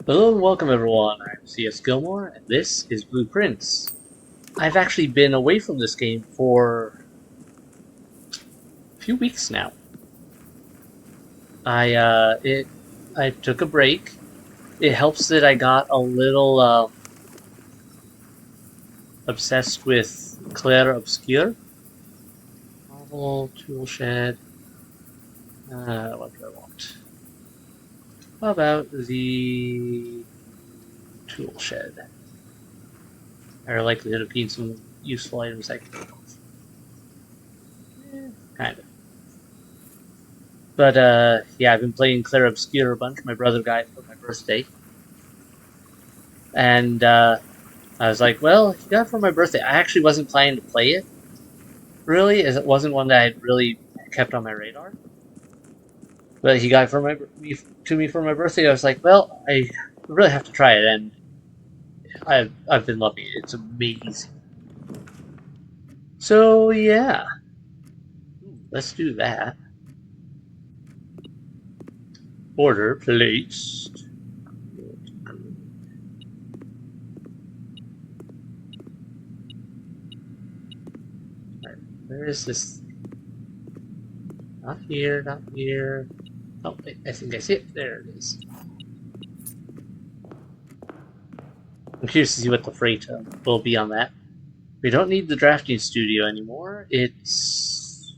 Hello and welcome everyone, I'm C.S.Gilmore, and this is Blueprints. I've actually been away from this game for a few weeks now. I took a break. It helps that I got a little obsessed with Claire Obscure. Novel, tool shed, what do I want? How about the tool shed? Higher likelihood of getting some useful items I can work with. Kind of. But yeah, I've been playing Claire Obscure a bunch. My brother got it for my birthday, and I was like, "Well, he got it for my birthday." I actually wasn't planning to play it really, as it wasn't one that I really kept on my radar. But he got it for to me for my birthday. I was like, "Well, I really have to try it," and I've been loving it. It's amazing. So yeah, let's do that. Order placed. Where is this? Not here, not here. Oh, wait, I think I see it. There it is. I'm curious to see what the freight will be on that. We don't need the drafting studio anymore. It's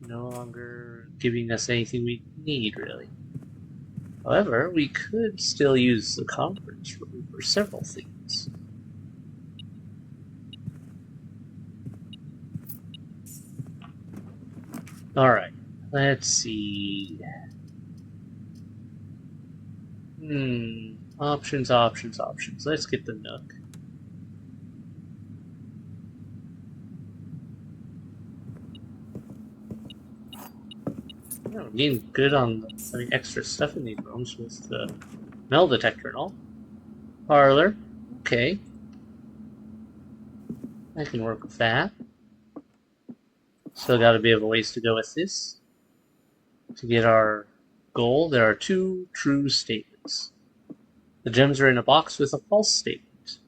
no longer giving us anything we need, really. However, we could still use the conference room for several things. Alright, let's see. Options, options, options. Let's get the Nook. Yeah, we're getting good on having extra stuff in these rooms with the metal detector and all. Parlor. Okay, I can work with that. Still got a bit of a ways to go with this. To get our goal, there are two true statements. The gems are in a box with a false statement.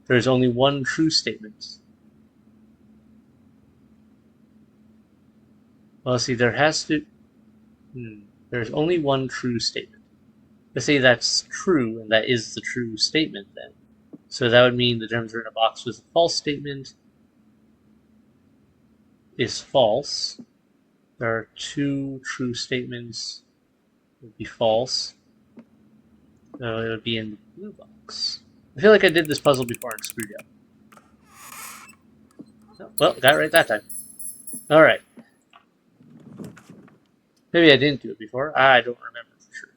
There is only one true statement. Well, see, there has to. There's only one true statement. Let's say that's true, and that is the true statement then. So that would mean the gems are in a box with a false statement is false. There are two true statements would be false. So it would be in the blue box. I feel like I did this puzzle before and screwed up. Oh, well, got it right that time. Alright. Maybe I didn't do it before. I don't remember for sure.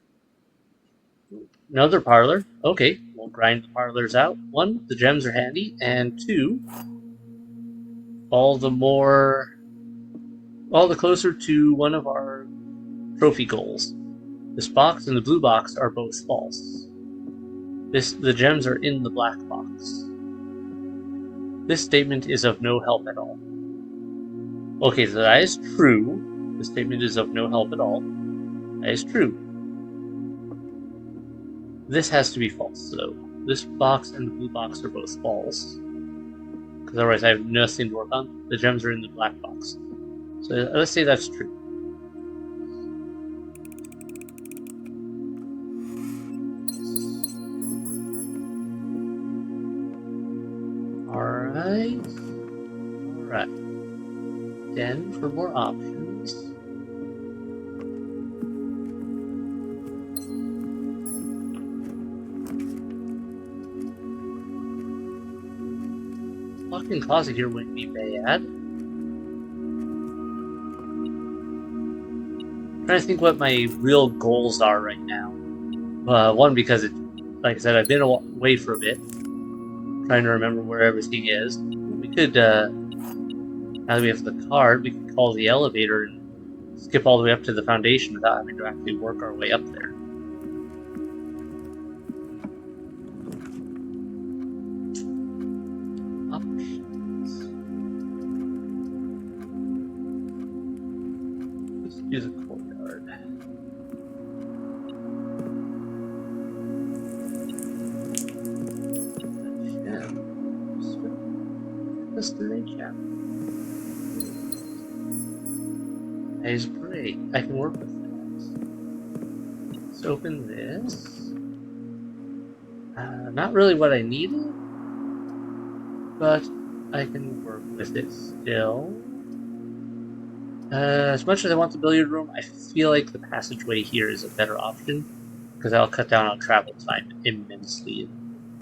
Another parlor. Okay, we'll grind the parlors out. One, the gems are handy, and two, all the more, all the closer to one of our trophy goals. This box and the blue box are both false. The gems are in the black box. This statement is of no help at all. Okay, so that is true. The statement is of no help at all. That is true. This has to be false, though. This box and the blue box are both false. Because otherwise I have nothing to work on. The gems are in the black box. So let's say that's true. Alright. Alright. 10 for more options. Walk-in closet here wouldn't be bad. I'm trying to think what my real goals are right now. One, because like I said, I've been away for a bit. Trying to remember where everything is. We could, now that we have the card, we can call the elevator and skip all the way up to the foundation without having to actually work our way up there. Options. Let's do the courtyard. destination. That is great. I can work with that. Let's open this. Not really what I needed, but I can work with it still. As much as I want the billiard room, I feel like the passageway here is a better option, because that'll cut down on travel time immensely in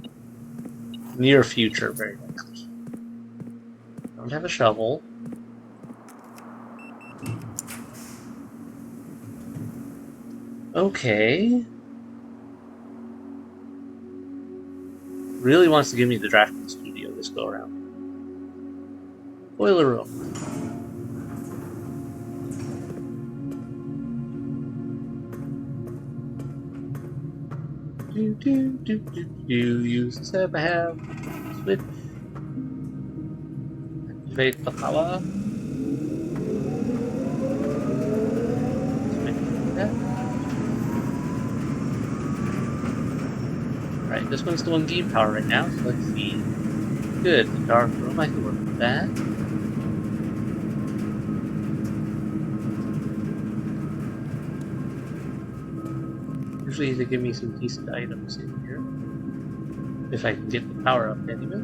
the near future, very likely. Don't have a shovel. Okay. Really wants to give me the drafting studio this go around. Boiler room. Use the step I have. Switch. Activate the power. Switch that. Right, this one's the one game power right now, so let's see. Good, the dark room, I can work with that. Usually they give me some decent items in here. If I can get the power up anyway.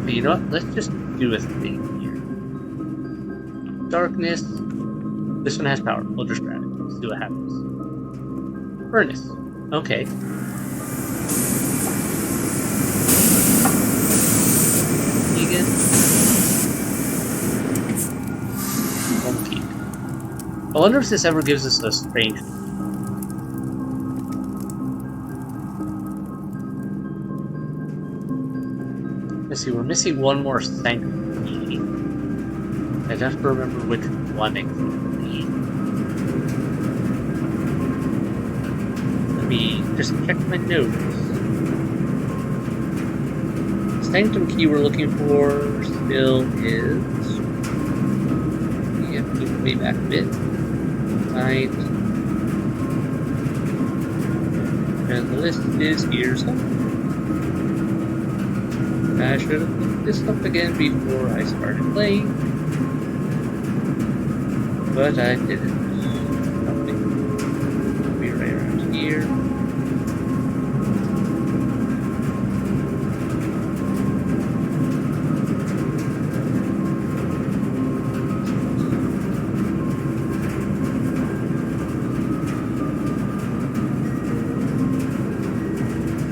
But you know what? Let's just do a thing here. Darkness. This one has power. We'll just grab it. Let's see what happens. Furnace. Okay. Again. Okay. I wonder if this ever gives us a strange. Let's see, we're missing one more sanctum key. I have to remember which one exactly. Let me just check my notes. Sanctum key we're looking for still is. Yep, move way back a bit. Right. And the list is here somewhere. I should have looked this up again before I started playing. But I didn't. Nothing. It'll be right around here.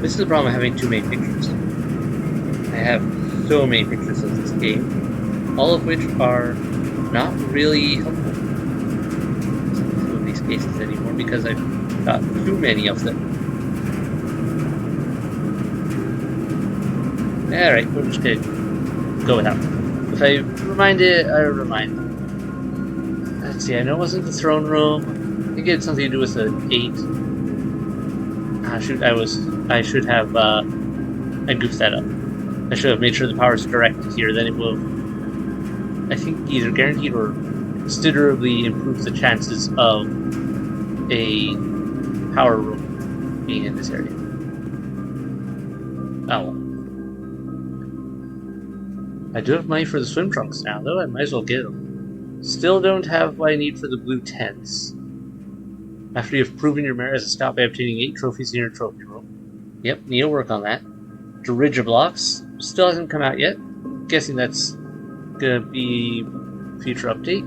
This is the problem of having too many pictures. I have so many pictures of this game, all of which are not really helpful in some of these cases anymore because I've got too many of them. Alright, we're just gonna go without them. If I remind it, I remind them. Let's see, I know it wasn't the throne room. I think it had something to do with the 8. Ah, shoot, I should have, I goofed that up. I should have made sure the power is directed here, then it will, I think, either guaranteed or considerably improve the chances of a power room being in this area. Oh well. I do have money for the swim trunks now, though. I might as well get them. Still don't have what I need for the blue tents. After you've proven your merit as a scout by obtaining 8 trophies in your trophy room. Yep, Neil, work on that. Dirigiblocks still hasn't come out yet. Guessing that's gonna be future update.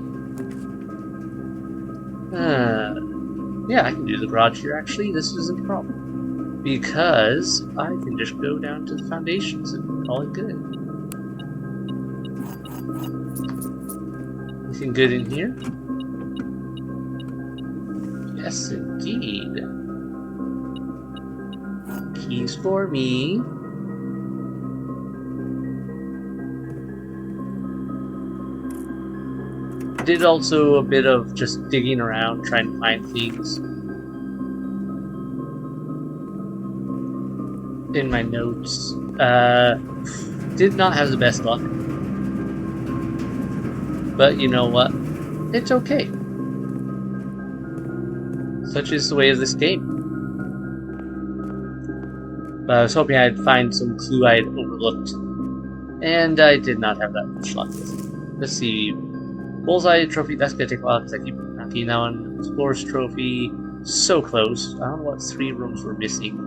Yeah, I can do the garage here actually. This isn't a problem. Because I can just go down to the foundations and call it good. Anything good in here? Yes, indeed. Keys for me. Did also a bit of just digging around, trying to find things in my notes. Did not have the best luck. But you know what? It's okay. Such is the way of this game. But I was hoping I'd find some clue I'd overlooked. And I did not have that much luck with it. Let's see. Bullseye trophy, that's gonna take a while because I keep knocking that one. Explorer's trophy, so close. I don't know what 3 rooms we're missing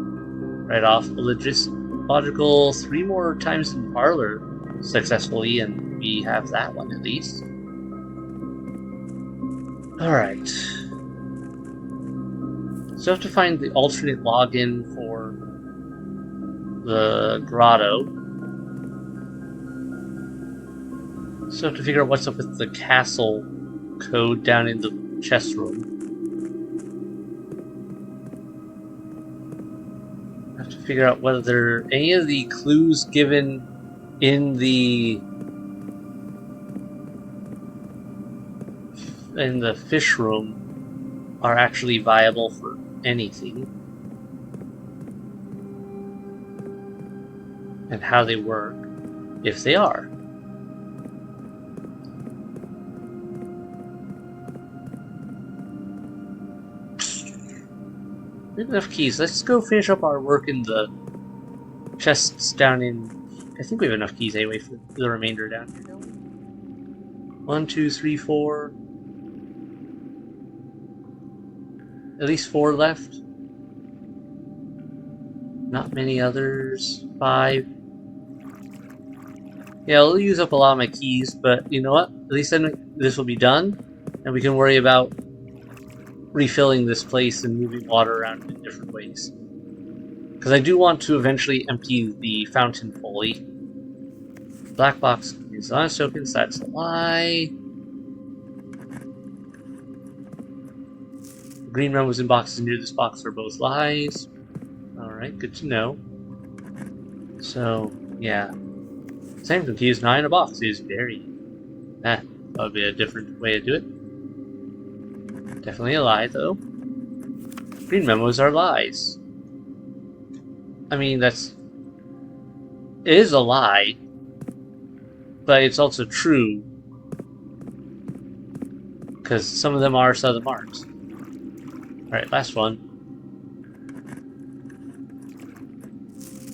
right off. Logical 3 more times in parlor successfully, and we have that one at least. Alright. So I have to find the alternate login for the grotto. So I have to figure out what's up with the castle code down in the chest room. I have to figure out whether any of the clues given in the fish room are actually viable for anything, and how they work, if they are. We have enough keys. Let's go finish up our work in the chests down in... I think we have enough keys anyway for the remainder down here. 1, 2, 3, 4. At least 4 left. Not many others. 5. Yeah, I'll use up a lot of my keys, but you know what? At least then this will be done, and we can worry about refilling this place and moving water around in different ways. Because I do want to eventually empty the fountain fully. Black box is honest tokens, that's a lie. The green memos in boxes near this box are both lies. Alright, good to know. So, yeah. Sanctum key is 9 in a box is buried. That would be a different way to do it. Definitely a lie, though. Green memos are lies. I mean, it is a lie, but it's also true, because some of them are, some of them aren't. Alright, last one.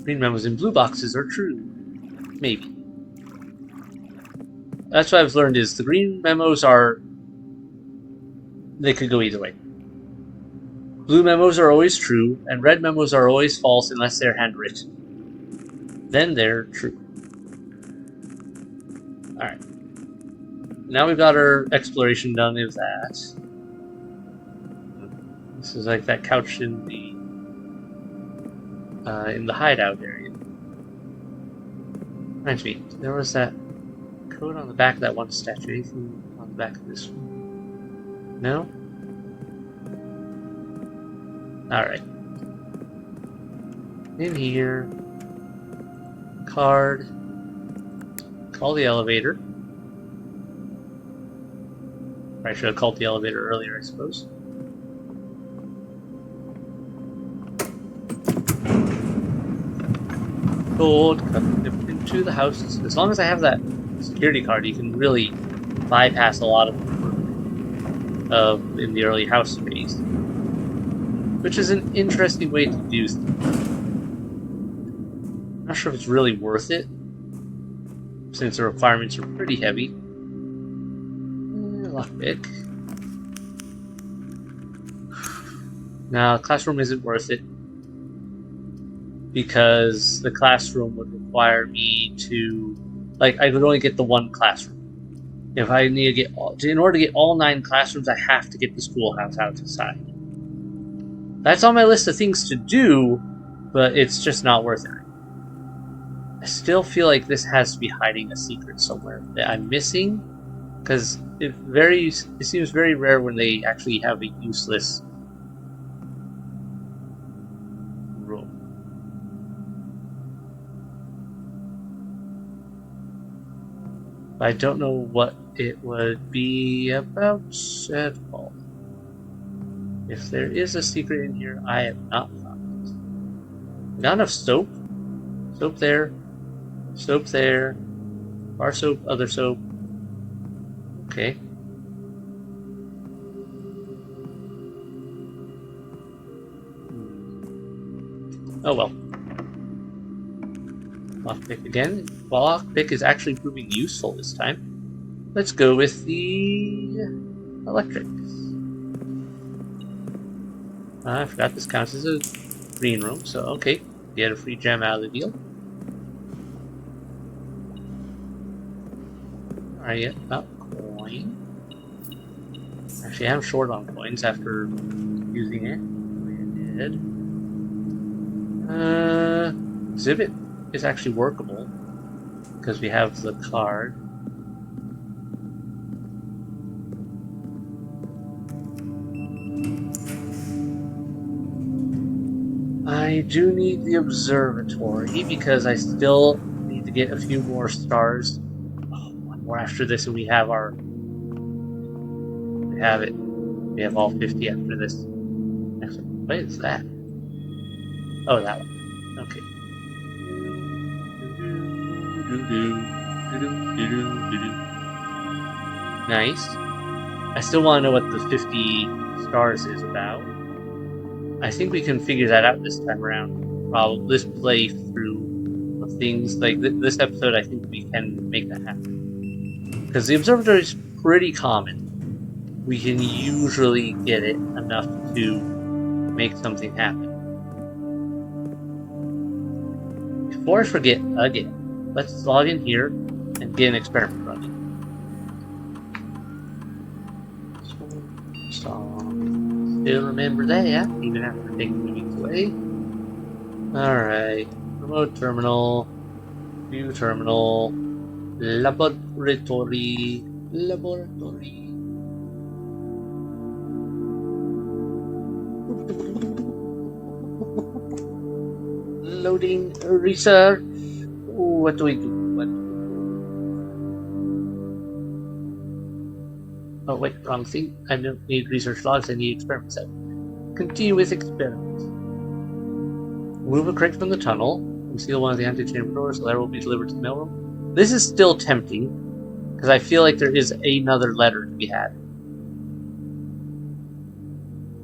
Green memos in blue boxes are true. Maybe. That's what I've learned is the green memos are... they could go either way. Blue memos are always true, and red memos are always false unless they're handwritten. Then they're true. Alright. Now we've got our exploration done of that. This is like that couch in the hideout area. Reminds me, there was that code on the back of that one statue. Anything on the back of this one? No? Alright. In here. Card. Call the elevator. I should have called the elevator earlier, I suppose. Gold, cut into the house. As long as I have that security card, you can really bypass a lot of work in the early house phase. Which is an interesting way to do things. I'm not sure if it's really worth it, since the requirements are pretty heavy. Lockpick. Now, classroom isn't worth it, because the classroom would require me to, like, I would only get the one classroom. If I need to get, in order to get all 9 classrooms, I have to get the schoolhouse outside. That's on my list of things to do, but it's just not worth it. I still feel like this has to be hiding a secret somewhere that I'm missing, because it seems very rare when they actually have a useless room. I don't know what it would be about at all. If there is a secret in here, I have not found it. Not enough soap. Soap there. Soap there. Bar soap, other soap. Okay. Oh well. Lockpick again. Lockpick is actually proving useful this time. Let's go with the electric. I forgot this counts as a green room, so okay. Get a free gem out of the deal. Alright, yeah, coin. Actually, I'm short on coins after using it. Exhibit is actually workable because we have the card. I do need the observatory because I still need to get a few more stars. Oh, one more after this, and we have our. We have it. We have all 50 after this. Actually, what is that? Oh, that one. Okay. Nice. I still want to know what the 50 stars is about. I think we can figure that out this time around. Probably this playthrough of things like this episode. I think we can make that happen because the observatory is pretty common. We can usually get it enough to make something happen. Before I forget again, let's log in here and get an experiment running. Still remember that, even after taking the weeks away. Alright. Remote terminal. View terminal. Laboratory. Loading research. What do we do? Oh wait, wrong thing. I don't need research logs, I need experiments out. Continue with experiments. Remove a crate from the tunnel and seal one of the antechamber doors so letter will be delivered to the mailroom. This is still tempting, because I feel like there is another letter to be had.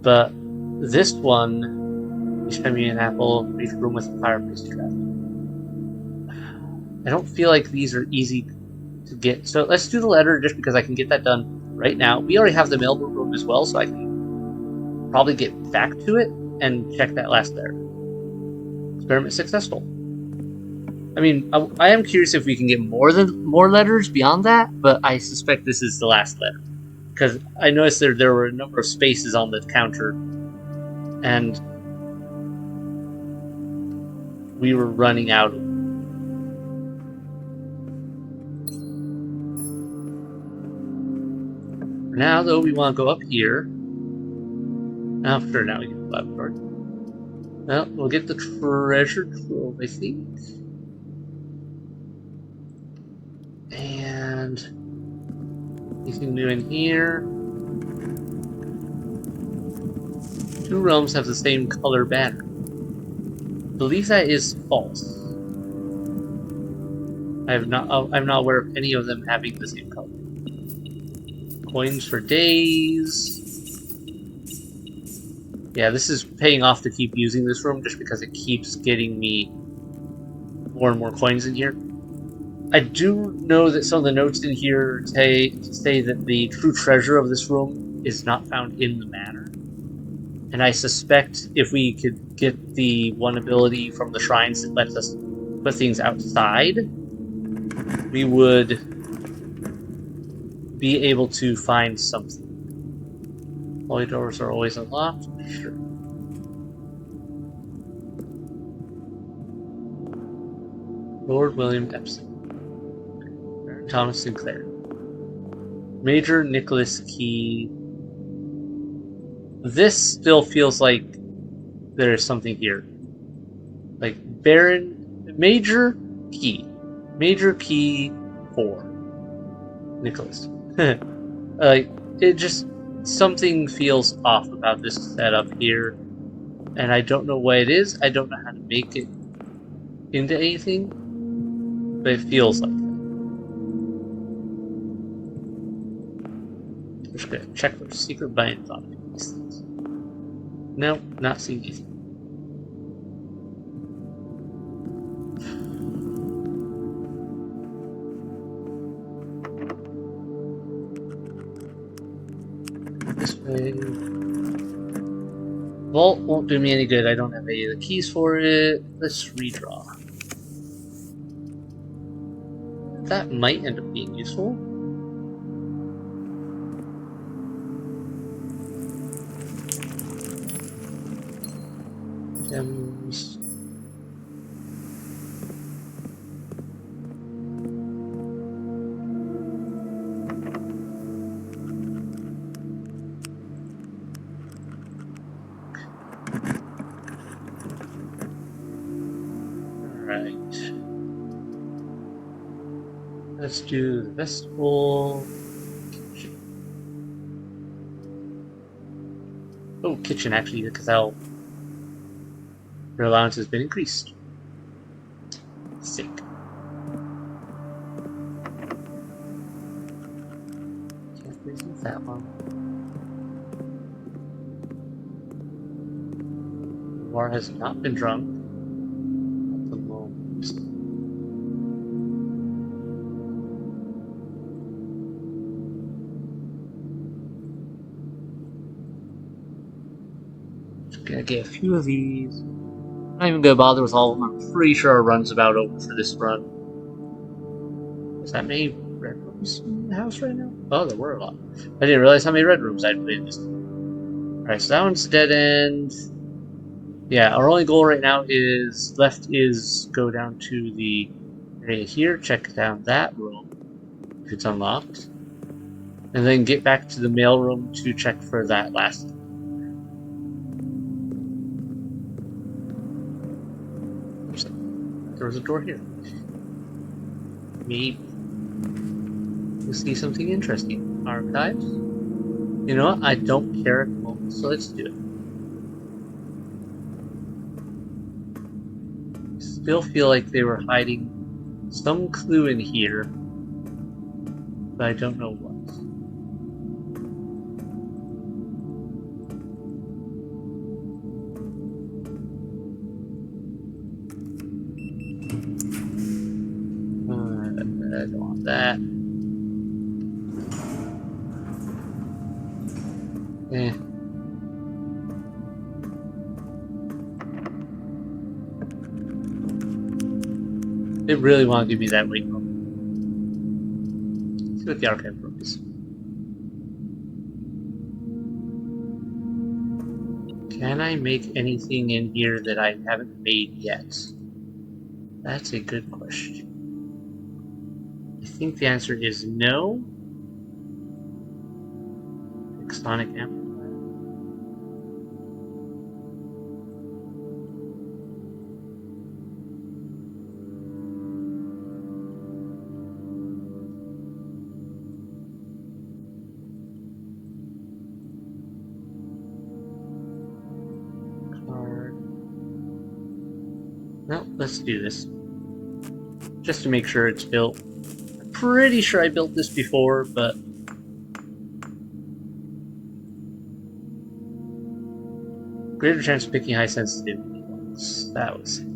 But this one, each time you eat an apple, reach a room with a fireplace trap. I don't feel like these are easy to get. So let's do the letter just because I can get that done right now. We already have the mailroom room as well, so I can probably get back to it and check that last letter. Experiment successful. I mean, I am curious if we can get more letters beyond that, but I suspect this is the last letter. Because I noticed there were a number of spaces on the counter, and we were running out of them. For now, though, we want to go up here. Oh, sure, now we can go up north. Well, we'll get the treasure trove, I think. And anything new in here? 2 realms have the same color banner. I believe that is false. I'm not aware of any of them having the same color. Coins for days. Yeah, this is paying off to keep using this room just because it keeps getting me more and more coins in here. I do know that some of the notes in here say that the true treasure of this room is not found in the manor. And I suspect if we could get the one ability from the shrines that lets us put things outside, we would be able to find something. Hallway doors are always unlocked? Sure. Lord William Epson. Baron Thomas Sinclair. Major Nicholas Key. This still feels like there is something here. Like Major Key 4. Nicholas. Like it just something feels off about this setup here, and I don't know what it is. I don't know how to make it into anything, but it feels like that. I'm just gonna check for secret bindings on these things. Nope, not seeing anything. This way. Vault won't do me any good. I don't have any of the keys for it. Let's redraw. That might end up being useful. Gems. Alright. Let's do the vestibule. Oh, kitchen actually, because your allowance has been increased. Sick. Can't resist that one. War has not been drunk at the moment. Just gonna get a few of these. I'm not even gonna bother with all of them. I'm pretty sure our run's about over for this run. Is that many red rooms in the house right now? Oh, there were a lot. I didn't realize how many red rooms I'd played this. Alright, so that one's a dead end. Yeah, our only goal right now is go down to the area here, check down that room if it's unlocked, and then get back to the mail room to check for that last. There was a door here. Maybe we'll see something interesting. Archives. You know what? I don't care at the moment, so let's do it. Still feel like they were hiding some clue in here, but I don't know what. I don't want that. Eh. They really want to give me that weight room. Let's see what the archive room is. Can I make anything in here that I haven't made yet? That's a good question. I think the answer is no. Sonic amplifier. Card. No, let's do this. Just to make sure it's built. I'm pretty sure I built this before, but greater chance of picking high sensitivity ones. That was it.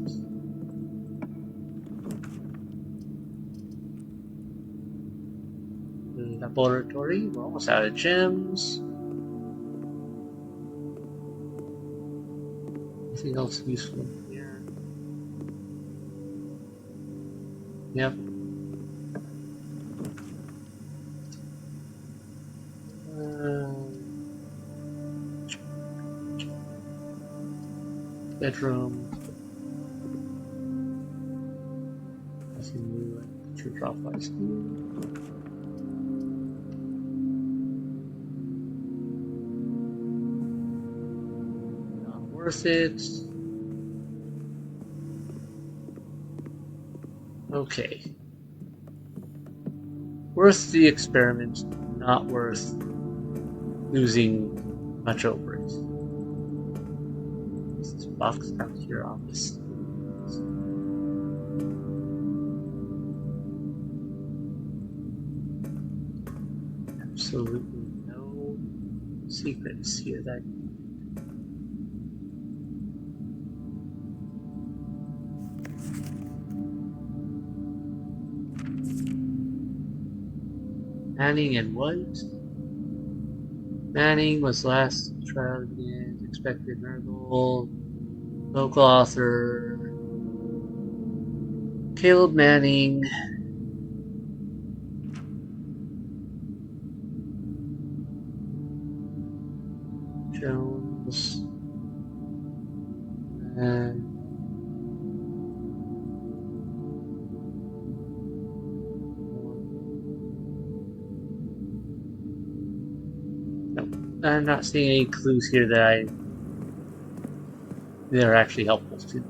Laboratory. We're almost out of gems. Anything else useful here? Yep. Bedroom. Nothing new. True drop lights here. Not worth it. Okay. Worth the experiment, not worth losing much over it. This box down here, obviously. Absolutely no secrets here that Anning and what? Manning was last trial again. Expected miracle. Local author Caleb Manning. Jones. And no, I'm not seeing any clues here that are actually helpful to.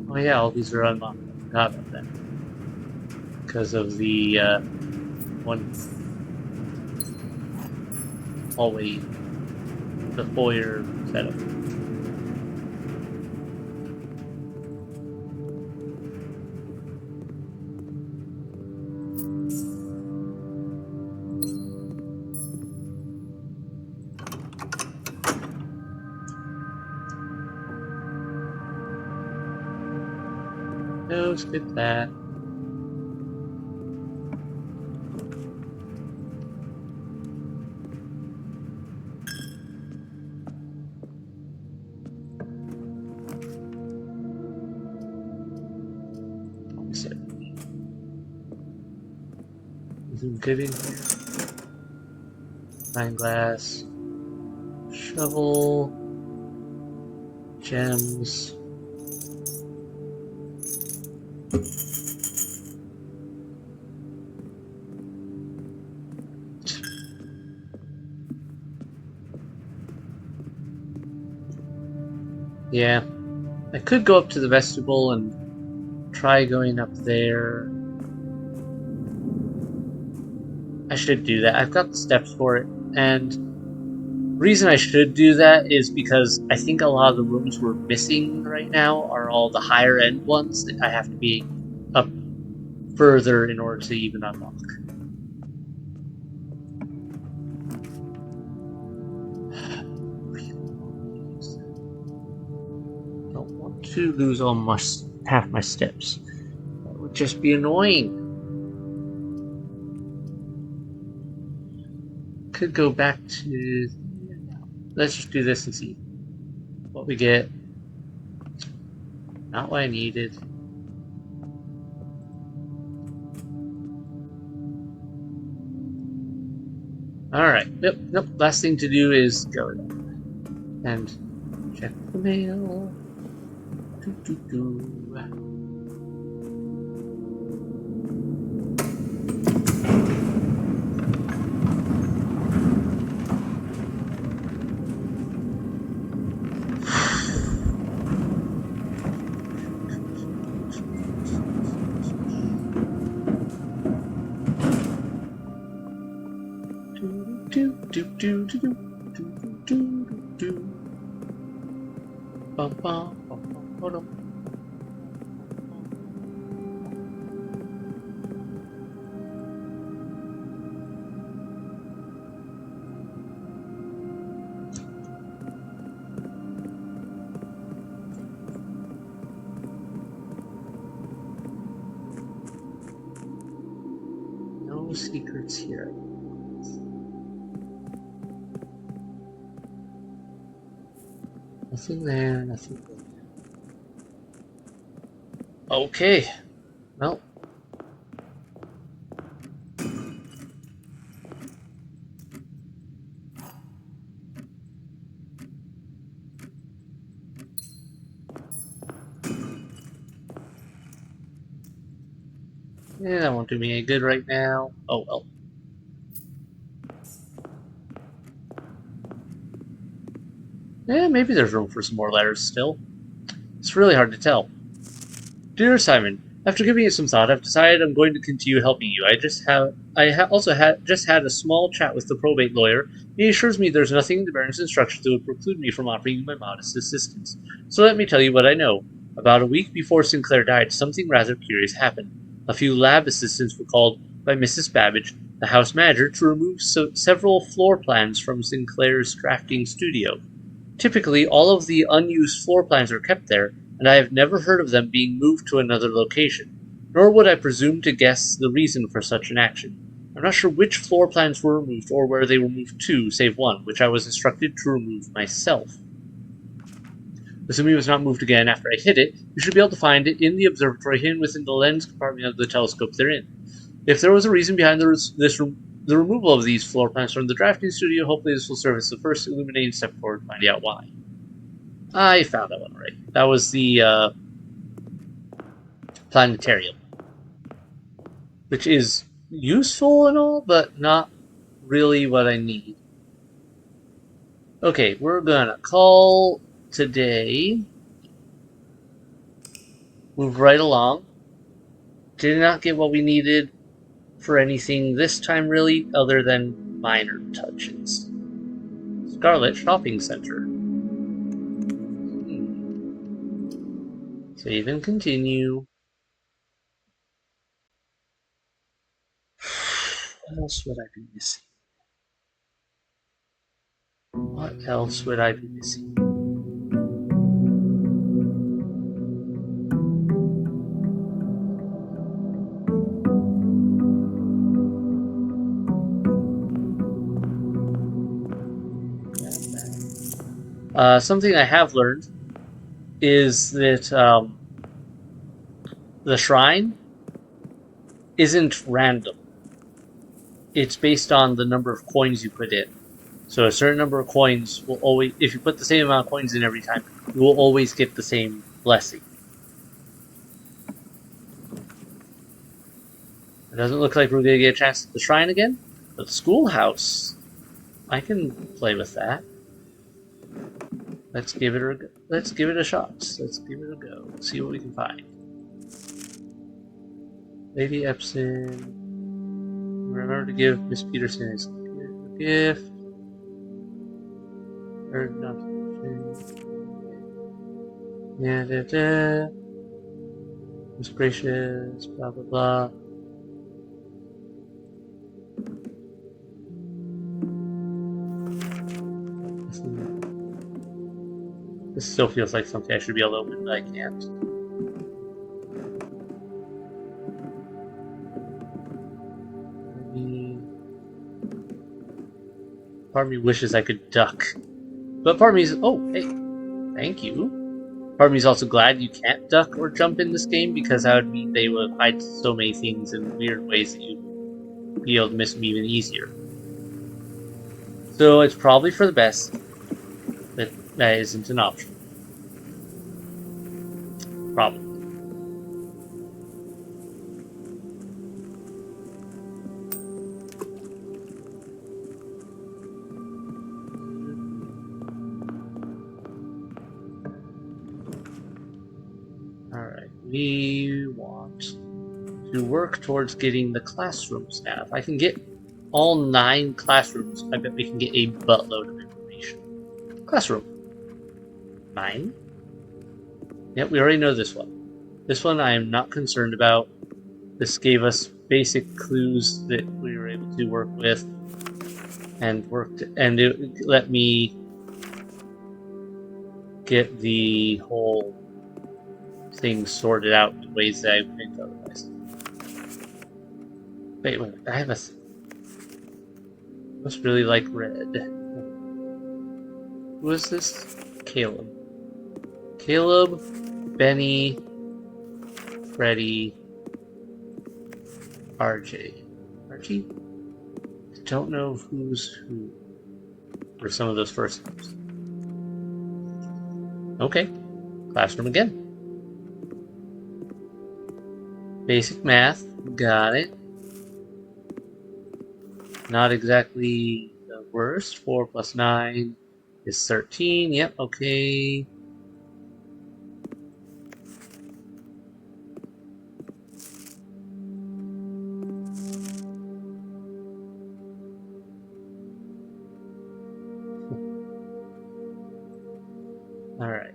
Oh yeah, all these are unlocked. I forgot about that because of the one hallway, the foyer setup. No, skip that. Anything good in here? Fine glass, shovel, gems. Yeah, I could go up to the vestibule and try going up there. I should do that. I've got the steps for it, and the reason I should do that is because I think a lot of the rooms we're missing right now are all the higher end ones that I have to be up further in order to even unlock. Don't want to lose almost half my steps. That would just be annoying. Could go back to... Let's just do this and see what we get. Not what I needed. Alright, yep. Last thing to do is go there. And check the mail. No secrets here. Nothing there, nothing there. Okay. Well. Yeah, that won't do me any good right now. Oh well. Yeah, maybe there's room for some more letters still. It's really hard to tell. Dear Simon, after giving it some thought, I've decided I'm going to continue helping you. Also just had a small chat with the probate lawyer. He assures me there's nothing in the Baron's instructions that would preclude me from offering you my modest assistance. So let me tell you what I know. About a week before Sinclair died, something rather curious happened. A few lab assistants were called by Mrs. Babbage, the house manager, to remove several floor plans from Sinclair's drafting studio. Typically, all of the unused floor plans are kept there, and I have never heard of them being moved to another location, nor would I presume to guess the reason for such an action. I'm not sure which floor plans were removed or where they were moved to, save one, which I was instructed to remove myself. Assuming it was not moved again after I hit it, you should be able to find it in the observatory hidden within the lens compartment of the telescope they're in. If there was a reason behind the removal of these floor plans from the drafting studio, hopefully this will serve as the first illuminating step forward to finding out why. I found that one already. That was the planetarium, which is useful and all, but not really what I need. Okay, we're gonna call today. Move right along. Did not get what we needed for anything this time, really, other than minor touches. Scarlet Shopping Center. Save and continue. What else would I be missing? What else would I be missing? Something I have learned is that the shrine isn't random. It's based on the number of coins you put in. So a certain number of coins will always, if you put the same amount of coins in every time, you will always get the same blessing. It doesn't look like we're going to get a chance at the shrine again, but the schoolhouse, I can play with that. Let's give it a shot. Let's give it a go. See what we can find. Lady Epson. Remember to give Miss Peterson his gift. Or not. Yeah, Most gracious, blah blah blah. This still feels like something I should be able to open, but I can't. Part of me wishes I could duck. But part of me is, oh, hey, thank you. Part of me is also glad you can't duck or jump in this game, because that would mean they would hide so many things in weird ways that you'd be able to miss them even easier. So it's probably for the best that that isn't an option. Probably. Alright, we want to work towards getting the classrooms now. If I can get all 9 classrooms, I bet we can get a buttload of information. Classroom. 9? Yep, we already know this one. This one I am not concerned about. This gave us basic clues that we were able to work with, and it let me get the whole thing sorted out in ways that I wouldn't otherwise. Wait, I have a... must really like red. Who is this? Caleb. Caleb, Benny, Freddy, RJ. Archie? I don't know who's who for some of those first names. Okay. Classroom again. Basic math. Got it. Not exactly the worst. 4 plus 9 is 13. Yep, okay. Alright.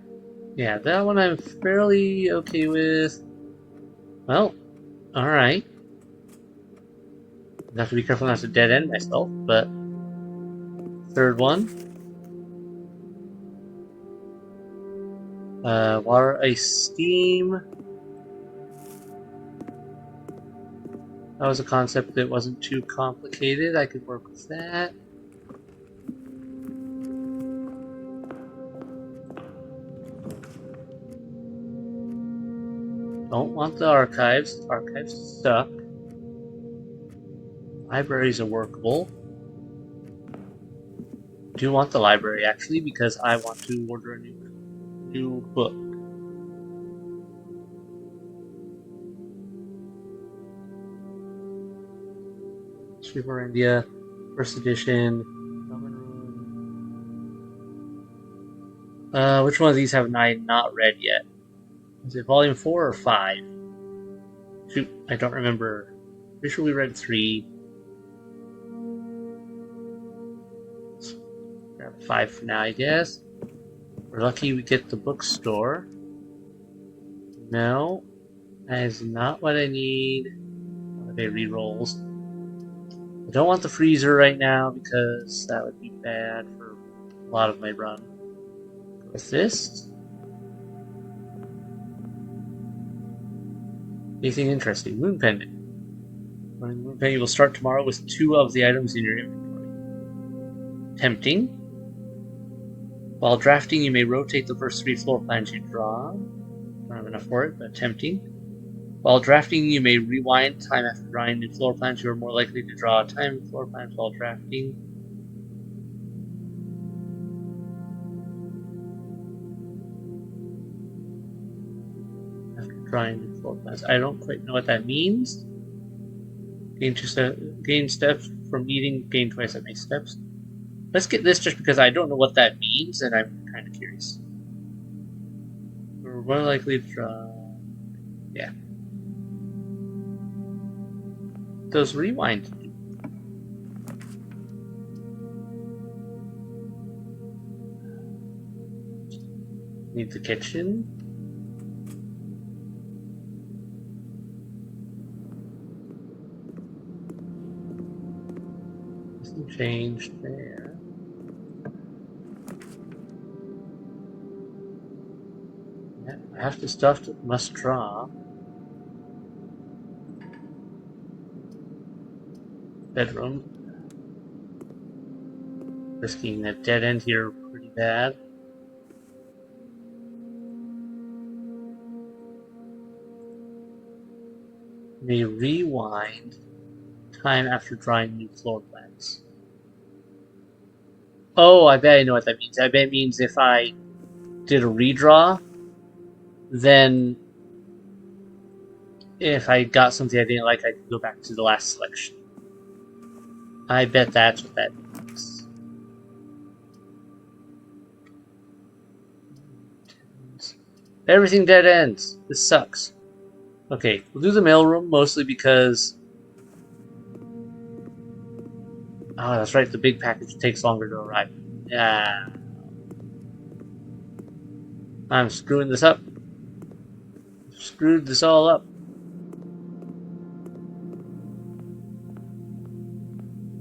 Yeah, that one I'm fairly okay with. Well, Alright. I have to be careful not to dead end myself, but third one. Water, ice, steam. That was a concept that wasn't too complicated. I could work with that. Don't want the archives. Archives suck. Libraries are workable. Do want the library actually because I want to order a new book. Super India, first edition. Which one of these have I not read yet? Is it volume 4 or 5? Shoot, I don't remember. Pretty sure we read 3. Let's grab 5 for now, I guess. We're lucky we get the bookstore. No, that is not what I need. Okay, rerolls. I don't want the freezer right now because that would be bad for a lot of my run. With this. Anything interesting? Moon Pendant. Running the Moon Pendant, you will start tomorrow with 2 of the items in your inventory. Tempting. While drafting, you may rotate the first 3 floor plans you draw. Don't have enough for it, but tempting. While drafting, you may rewind time after drawing new floor plans. You are more likely to draw time floor plans while drafting. After drawing new floor plans. I don't quite know what that means. Gain steps from eating. Gain twice that many steps. Let's get this just because I don't know what that means and I'm kind of curious. We're more likely to draw. Yeah. Does rewind do? Need the kitchen. Nothing changed there. Yeah, I have to stuff that must draw. Bedroom. Risking a dead end here pretty bad. May rewind time after drawing new floor plans. Oh, I bet I know what that means. I bet it means if I did a redraw, then if I got something I didn't like, I could go back to the last selection. I bet that's what that means. Everything dead ends. This sucks. Okay, we'll do the mailroom mostly because... Oh, that's right, the big package takes longer to arrive. Yeah. I'm screwing this up. Screwed this all up.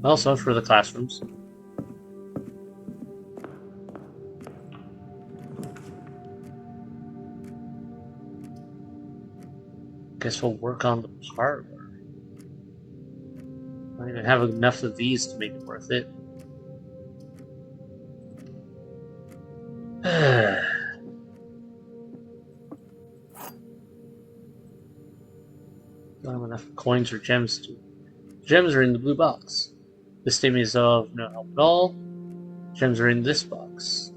Also for the classrooms. Guess we'll work on the parlor. I don't even have enough of these to make it worth it. Don't have enough coins or gems to. Gems are in the blue box. This statement is of no help at all. Gems are in this box.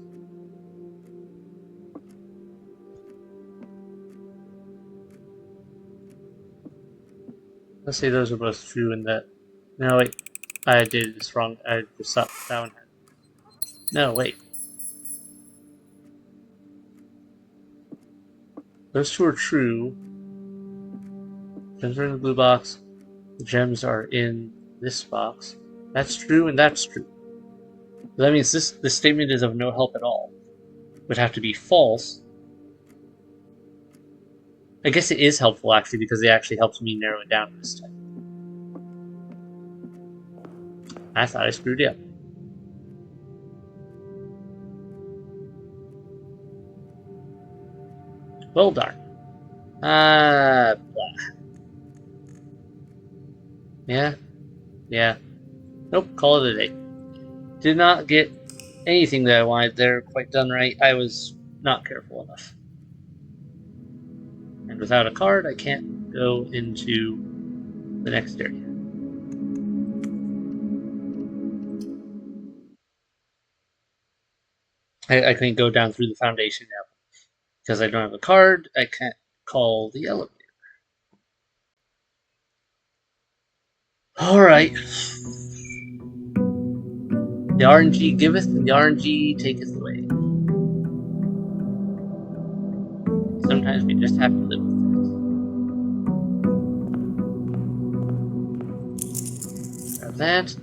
Let's say those are both true and that. No, wait. I did this wrong. I just thought that one had. No, wait. Those 2 are true. Gems are in the blue box. The gems are in this box. That's true and that's true. That means this statement is of no help at all. Would have to be false. I guess it is helpful, actually, because it actually helps me narrow it down this time. I thought I screwed it up. Well done. Yeah. Yeah. Nope, call it a day. Did not get anything that I wanted there quite done right. I was not careful enough. And without a card, I can't go into the next area. I can't go down through the foundation now. Because I don't have a card, I can't call the elevator. Alright. The RNG giveth and the RNG taketh away. Sometimes we just have to live with that. Grab that.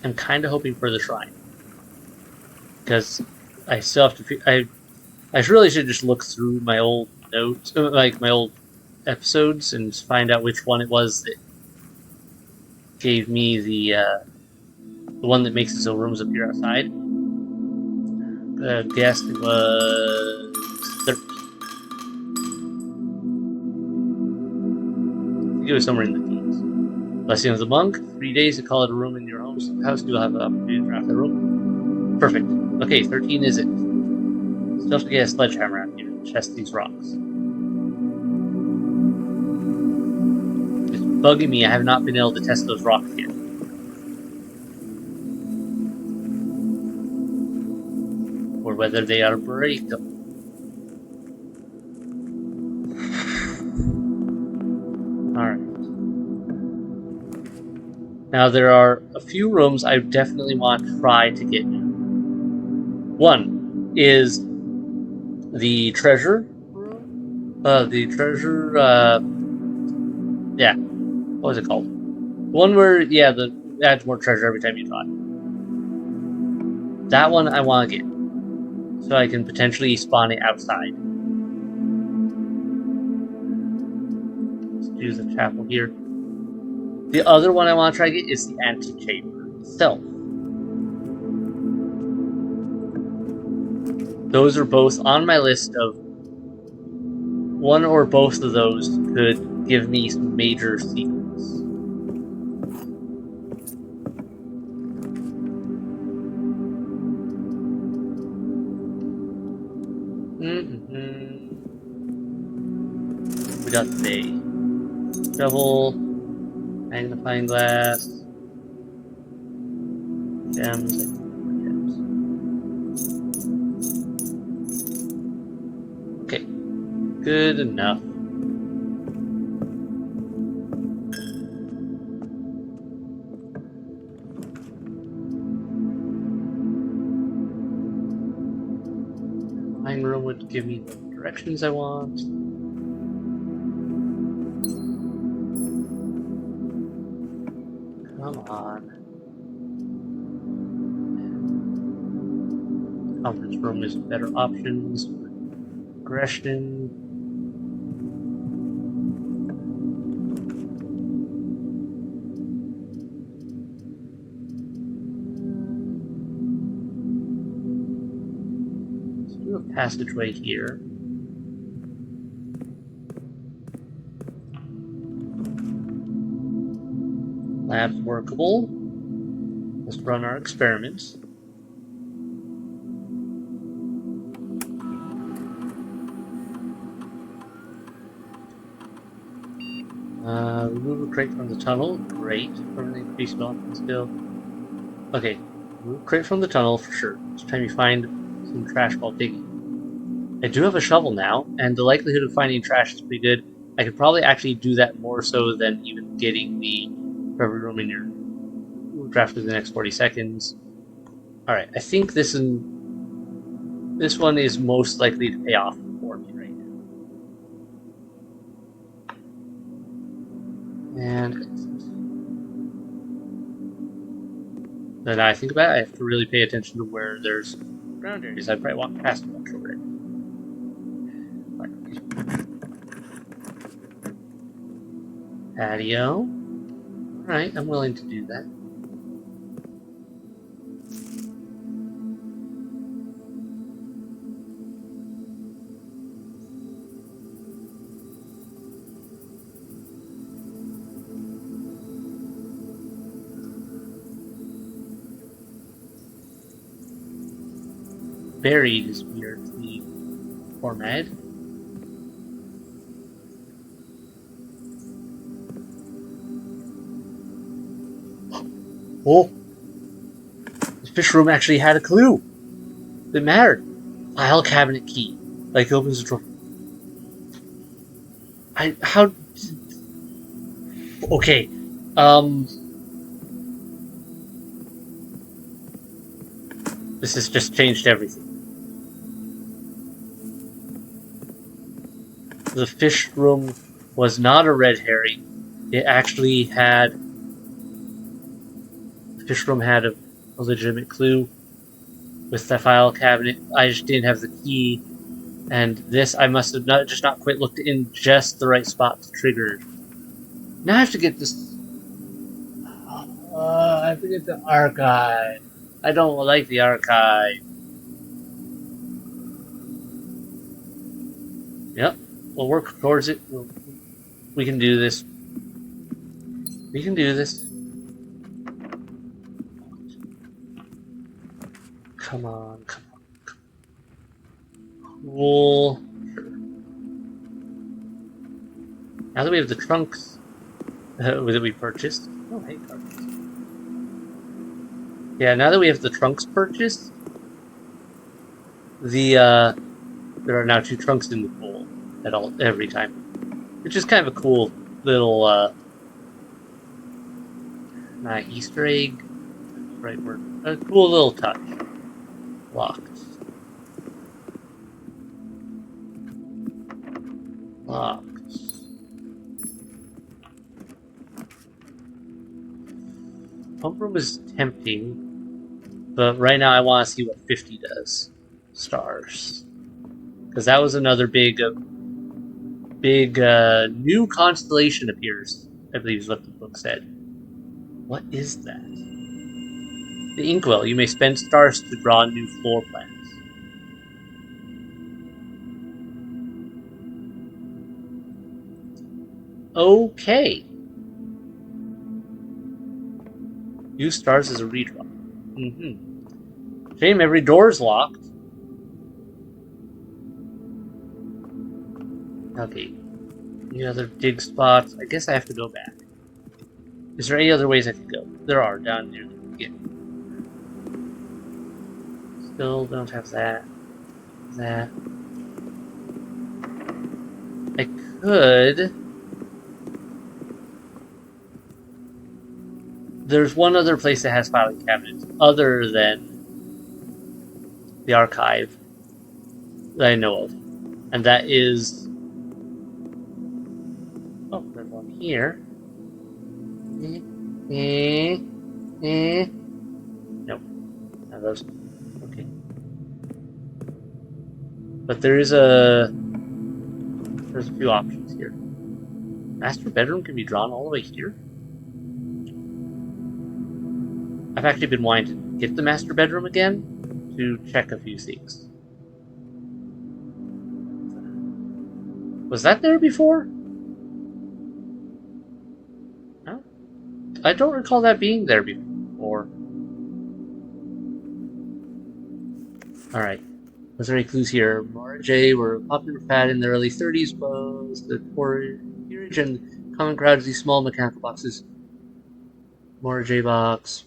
I'm kind of hoping for the shrine. Because I still have to... I really should just look through my old notes, like my old episodes, and find out which one it was that gave me the one that makes it so rooms appear outside. I guessed it was 13. I think it was somewhere in the teens. Blessing of the Monk, 3 days to call it a room in your house. You'll have an opportunity to draft the room. Perfect. Okay, 13 is it. Still have to get a sledgehammer out here to chest these rocks. It's bugging me, I have not been able to test those rocks yet. Or whether they are breakable. Alright. Now there are a few rooms I definitely want to try to get to. One is the treasure room. Yeah. What was it called? The one where, yeah, the adds more treasure every time you try. That one I want to get. So I can potentially spawn it outside. Let's use the chapel here. The other one I want to try to get is the antechamber itself. Those are both on my list of one or both of those could give me some major secrets. We got the shovel, magnifying glass, gems. Okay, good enough. Mine room would give me the directions I want. Come on. Conference room is better options. Progression. Let's do a passageway here. Lab's workable. Let's run our experiments. Remove a crate from the tunnel. Great. Permanently increase development skill. Okay. Remove a crate from the tunnel for sure. Each time you find some trash while digging. I do have a shovel now, and the likelihood of finding trash is pretty good. I could probably actually do that more so than even getting the recovery room in your draft within the next 40 seconds. Alright, I think this one is most likely to pay off for me right now. And exit. Then I think about it, I have to really pay attention to where there's ground areas. I'd probably walk past a bunch already. Patio. Alright, I'm willing to do that. Buried is weirdly formatted. Oh! The fish room actually had a clue! It mattered. File cabinet key. Like opens the drawer. How... Okay. This has just changed everything. The fish room was not a red herring. It actually had... The fish room had a legitimate clue with the file cabinet. I just didn't have the key. And this, I must have not quite looked in just the right spot to trigger. Now I have to get this... I have to get the archive. I don't like the archive. Yep, we'll work towards it. We can do this. We can do this. Come on, come on. Cool. Now that we have the trunks that we purchased. Oh, hey, cards. Yeah, now that we have the trunks purchased, there are now 2 trunks in the pool every time, which is kind of a cool little Easter egg, right word. A cool little touch. Locked. Locked. Pump room is tempting, but right now I want to see what 50 does. Stars. Because that was another big new constellation appears, I believe is what the book said. What is that? The inkwell. You may spend stars to draw new floor plans. Okay. Use stars as a redraw. Shame every door's locked. Okay. Any other dig spots? I guess I have to go back. Is there any other ways I could go? There are, down near the beginning. Still don't have that. That. I could... There's one other place that has filing cabinets other than the archive that I know of. And that is... Oh, there's one here. Nope. None of those. Okay. But there's a few options here. Master bedroom can be drawn all the way here. I've actually been wanting to get the master bedroom again to check a few things. Was that there before? No? I don't recall that being there before. Alright. Was there any clues here? Mara J were a popular fad in the early 30s, was the peerage and common crowds, these small mechanical boxes. Mara J box.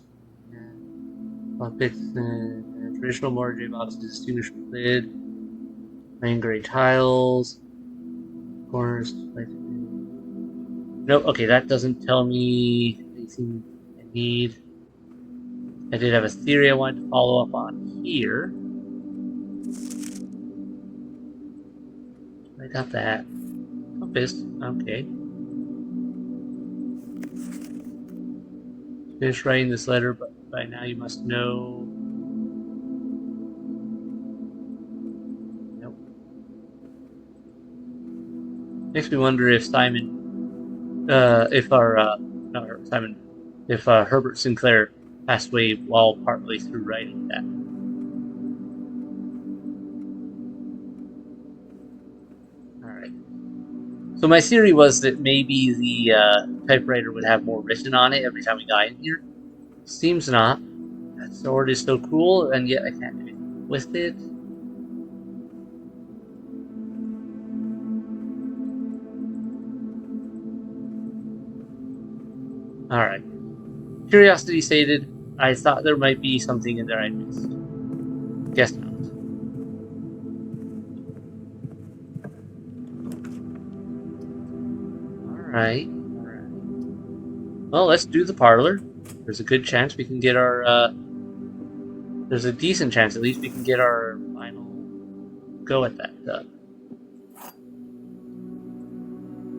Traditional Mara J box is distinguished lid. Plain gray tiles. Corners. Nope, okay, that doesn't tell me anything I need. I did have a theory I wanted to follow up on here. I got that. Compass, okay. Finish writing this letter, but by now you must know. Nope. Makes me wonder if Herbert Sinclair passed away while partly through writing that. Alright. So my theory was that maybe the typewriter would have more written on it every time we got in here. Seems not. That sword is so cool, and yet I can't do anything with it. Alright. Curiosity sated, I thought there might be something in there I missed. Guess not. Alright. Well, let's do the parlor. There's a good chance we can get our, there's a decent chance at least we can get our final go at that.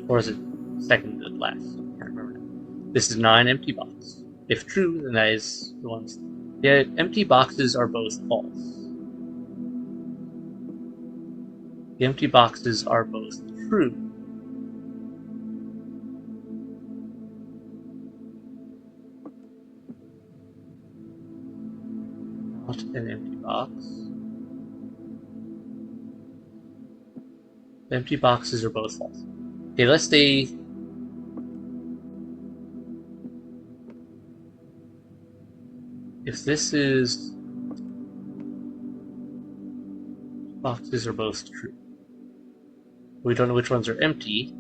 Or is it second to last? I can't remember now. This is not an empty box. If true, then that is the ones. Yeah, empty boxes are both false. The empty boxes are both true. Not an empty box. The empty boxes are both false. Okay, let's stay. If this is. Boxes are both true. We don't know which ones are empty.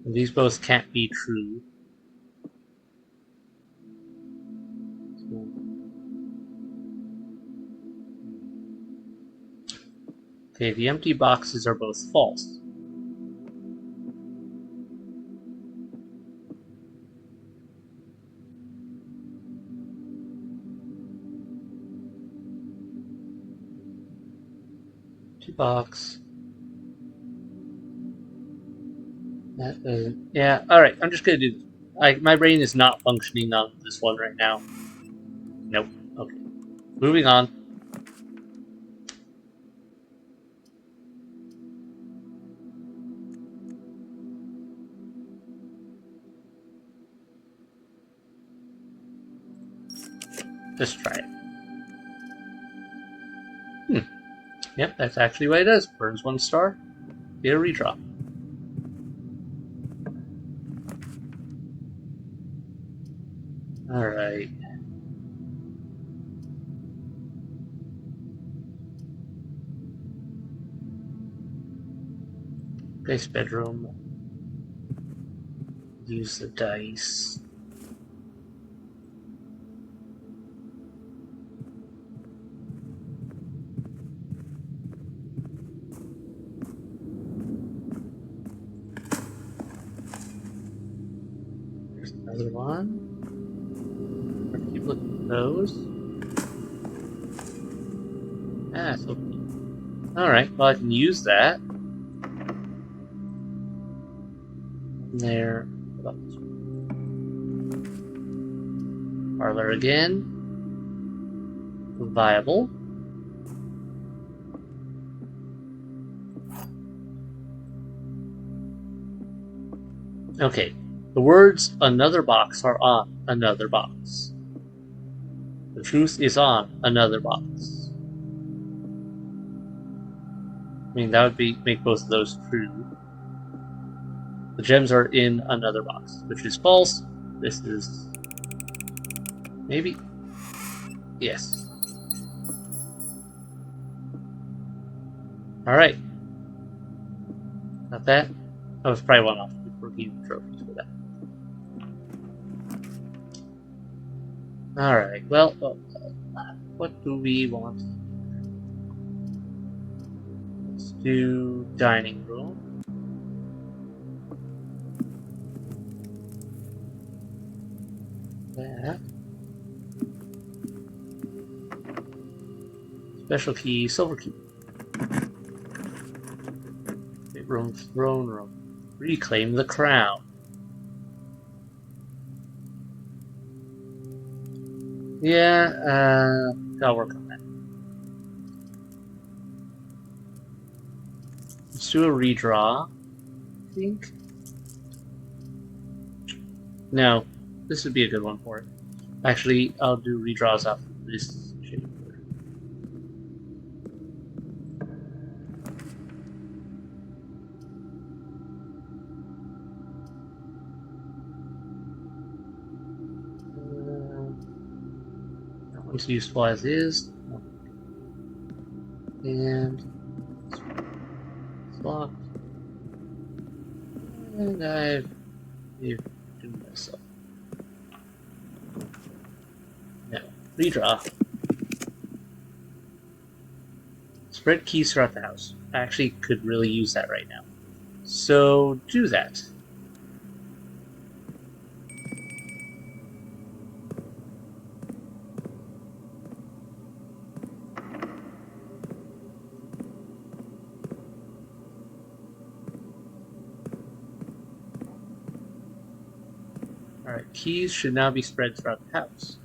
And these both can't be true. Okay, the empty boxes are both false. Empty box. That doesn't. Yeah, alright, I'm just gonna do this. My brain is not functioning on this one right now. Nope. Okay. Moving on. Just try it. Yep, that's actually what it does. Burns 1 star. Get a redraw. Alright. Base bedroom. Use the dice. There's another one. Keep looking at those. Ah, so alright, well I can use that. There. Parlor again. Viable. Okay. The words another box are on another box. The truth is on another box. I mean, that would make both of those true. The gems are in another box, which is false. This is maybe. Yes. Alright. Not that. I was probably one off before getting trophies for that. Alright, well, what do we want? Let's do dining room. That. Special key, silver key. Room, throne room. Reclaim the crown. Yeah, I'll work on that. Let's do a redraw, I think. No, this would be a good one for it. Actually, I'll do redraws off of this shape. That one's useful as is. And swap. And I've doomed myself. No. Redraw. Spread keys throughout the house. I actually could really use that right now. So do that. Alright, keys should now be spread throughout the house.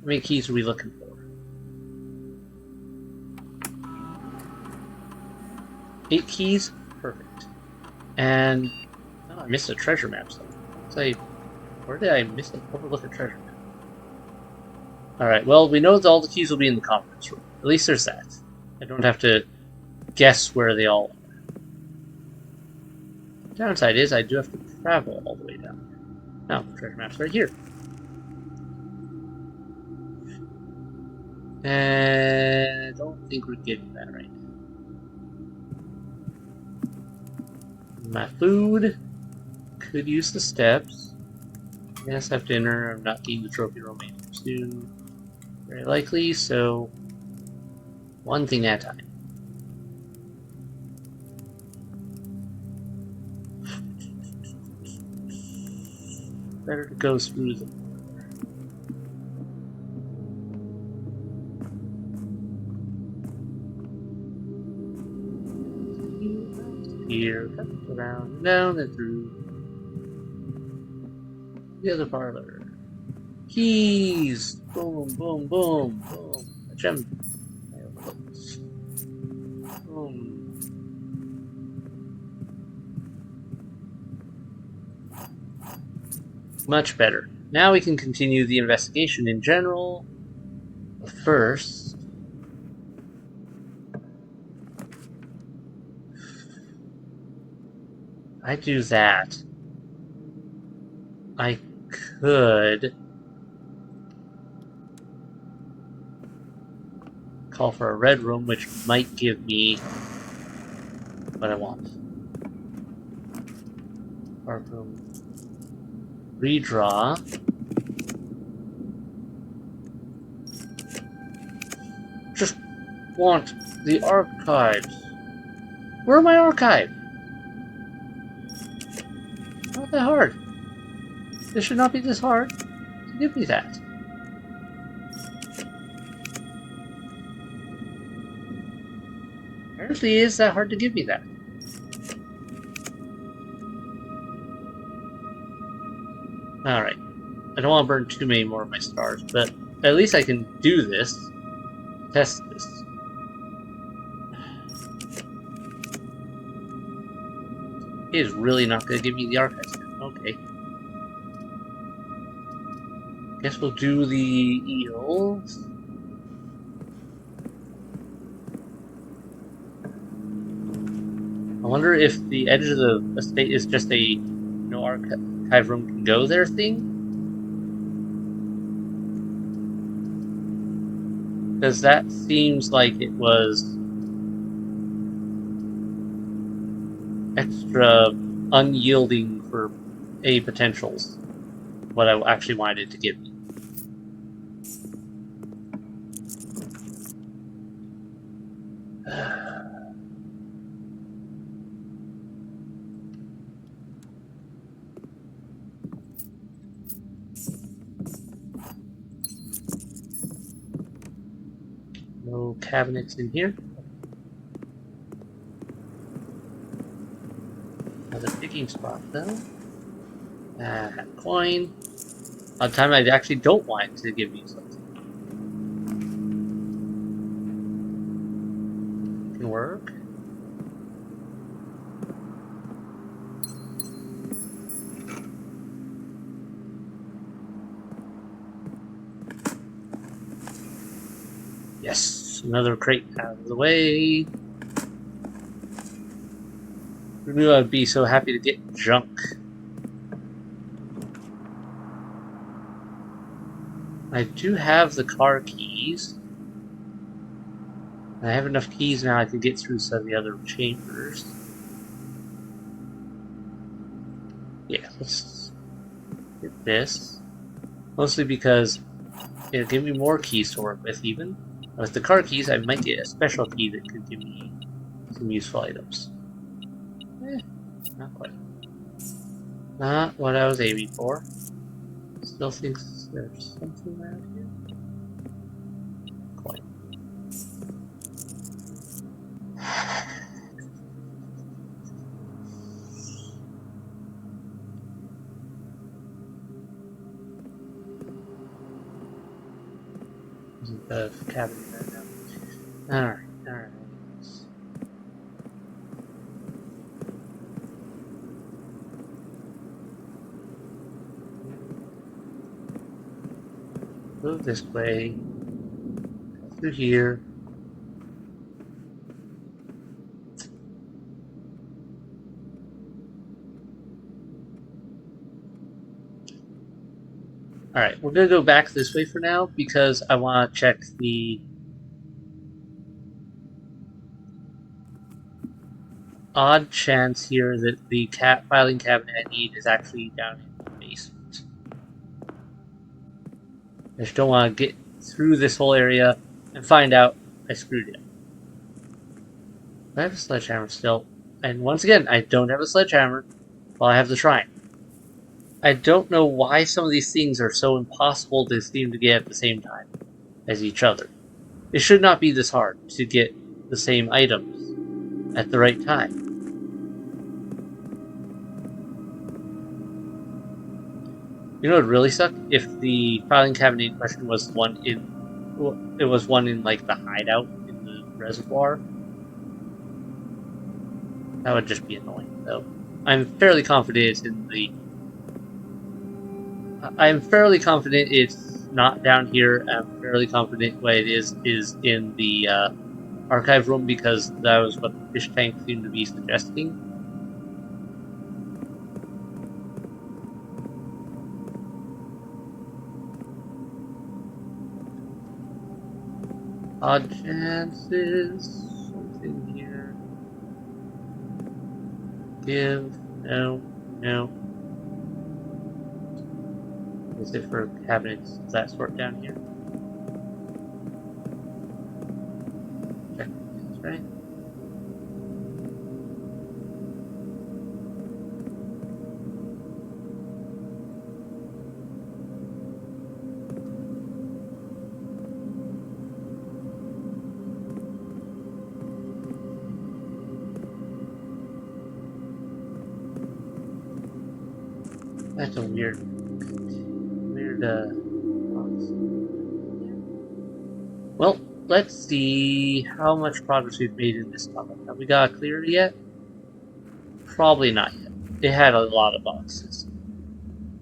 How many keys are we looking for? 8 keys? Perfect. And oh, I missed a treasure map. So where did I overlook a treasure map? Alright, well, we know that all the keys will be in the conference room. At least there's that. I don't have to guess where they all are. The downside is I do have to travel all the way down. Now, the treasure map's right here. And I don't think we're getting that right now. My food. Could use the steps. Yes, I have dinner. I'm not getting the trophy room anytime soon. Very likely, so one thing at a time. Better to go through them. Here, around, down, and through the other parlor. Keys! Boom, boom, boom, boom. A gem. Boom. Much better. Now we can continue the investigation in general. But first, I do that. I could call for a red room, which might give me what I want. Dark room. Redraw. Just want the archives. Where are my archives? Not that hard. This should not be this hard. So give me that. Apparently, it is that hard to give me that. Alright. I don't want to burn too many more of my stars, but at least I can do this. Test this. It is really not going to give me the archives. Okay. Guess we'll do the eels. I wonder if the edge of the estate is just a no archive room can go there thing? Because that seems like it was extra unyielding for A potentials. What I actually wanted it to give me. No cabinets in here. Another picking spot though. Coin. On time I actually don't want it to give me something. Can work. Yes, another crate out of the way. Who knew I'd be so happy to get junk? I do have the car keys. I have enough keys now I could get through some of the other chambers. Yeah, let's get this. Mostly because it'll give me more keys to work with even. With the car keys, I might get a special key that could give me some useful items. Not quite. Not what I was aiming for. Still thinks there's something around here. Quite. Isn't the cabinet right now? Alright, alright. Move this way. Through here. Alright, we're gonna go back this way for now because I want to check the odd chance here that the filing cabinet I need is actually down in the basement. I just don't want to get through this whole area and find out I screwed it. I have a sledgehammer still. And once again, I don't have a sledgehammer while I have the shrine. I don't know why some of these things are so impossible to seem to get at the same time as each other. It should not be this hard to get the same items at the right time. You know what would really suck? If the filing cabinet in question was one in... Well, it was one in, like, the hideout in the reservoir. That would just be annoying, though. I'm fairly confident it's in the... I'm fairly confident it's not down here. I'm fairly confident what it is in the archive room because that was what the fish tank seemed to be suggesting. Odd chances. Something here. Give. No. No. Is it for cabinets of that sort down here? Check this, right? That's a weird box. Well, let's see how much progress we've made in this tunnel. Have we got clear yet? Probably not yet. It had a lot of boxes.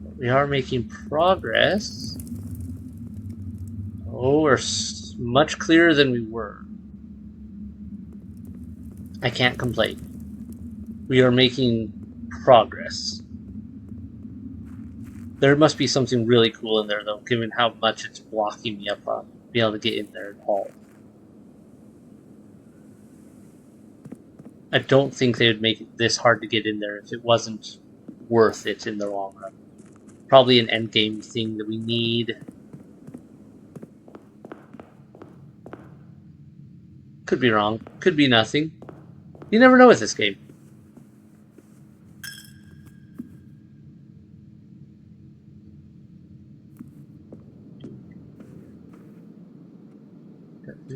But we are making progress. Oh, we're much clearer than we were. I can't complain. We are making progress. There must be something really cool in there, though, given how much it's blocking me up on being able to get in there at all. I don't think they would make it this hard to get in there if it wasn't worth it in the long run. Probably an endgame thing that we need. Could be wrong. Could be nothing. You never know with this game.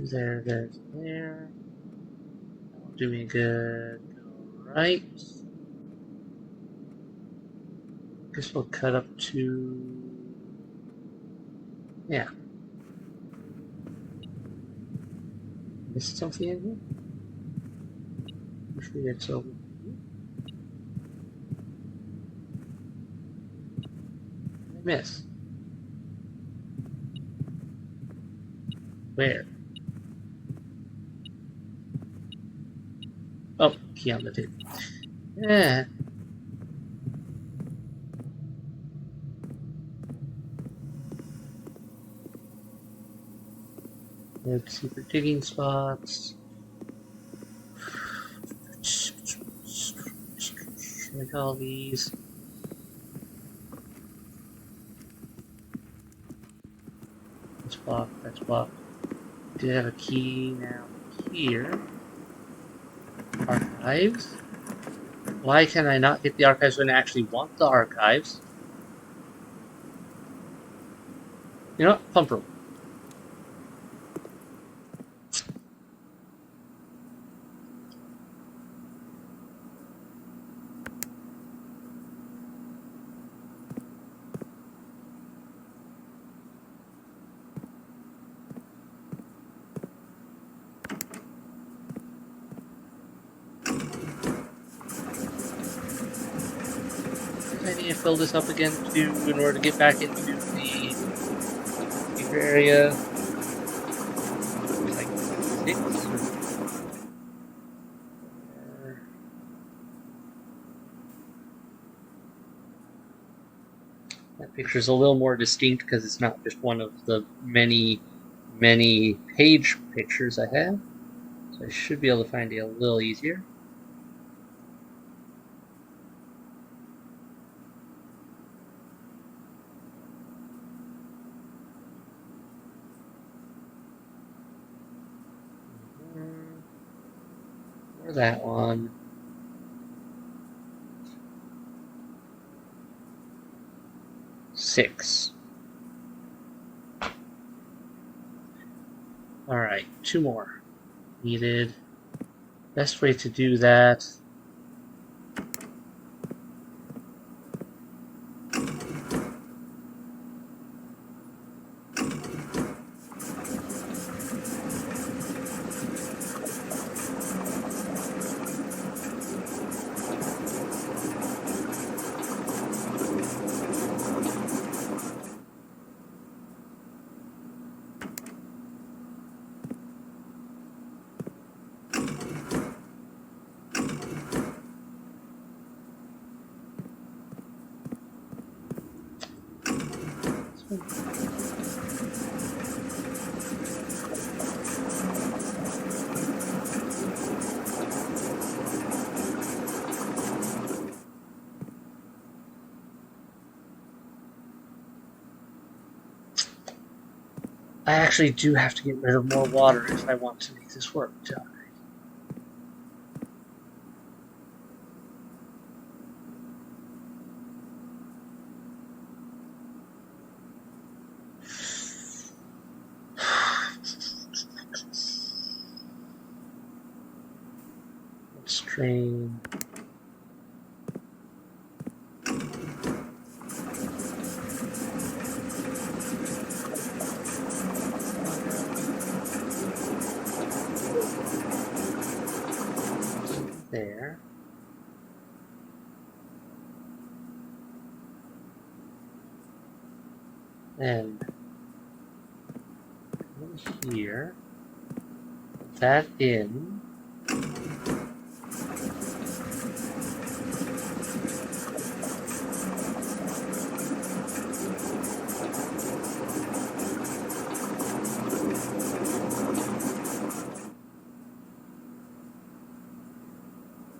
There. Do me good. Go right. Guess we'll cut up to. Yeah. Missed something in here? Usually it's over here. I miss. Where? Oh, key on the table. Yeah. Let's see for digging spots. Like all these. That's blocked. That's blocked. Do have a key now here. Archives. Why can I not get the archives when I actually want the archives? You know what? Pump room. I need to fill this up again too in order to get back into the secret area. Like 6 or 4. That picture is a little more distinct because it's not just one of the many page pictures I have. So I should be able to find it a little easier. Or that one. Six. Alright, 2 more needed. Best way to do that. I actually do have to get rid of more water if I want to make this work, don't I? Let's drain. There. And here. Put that in.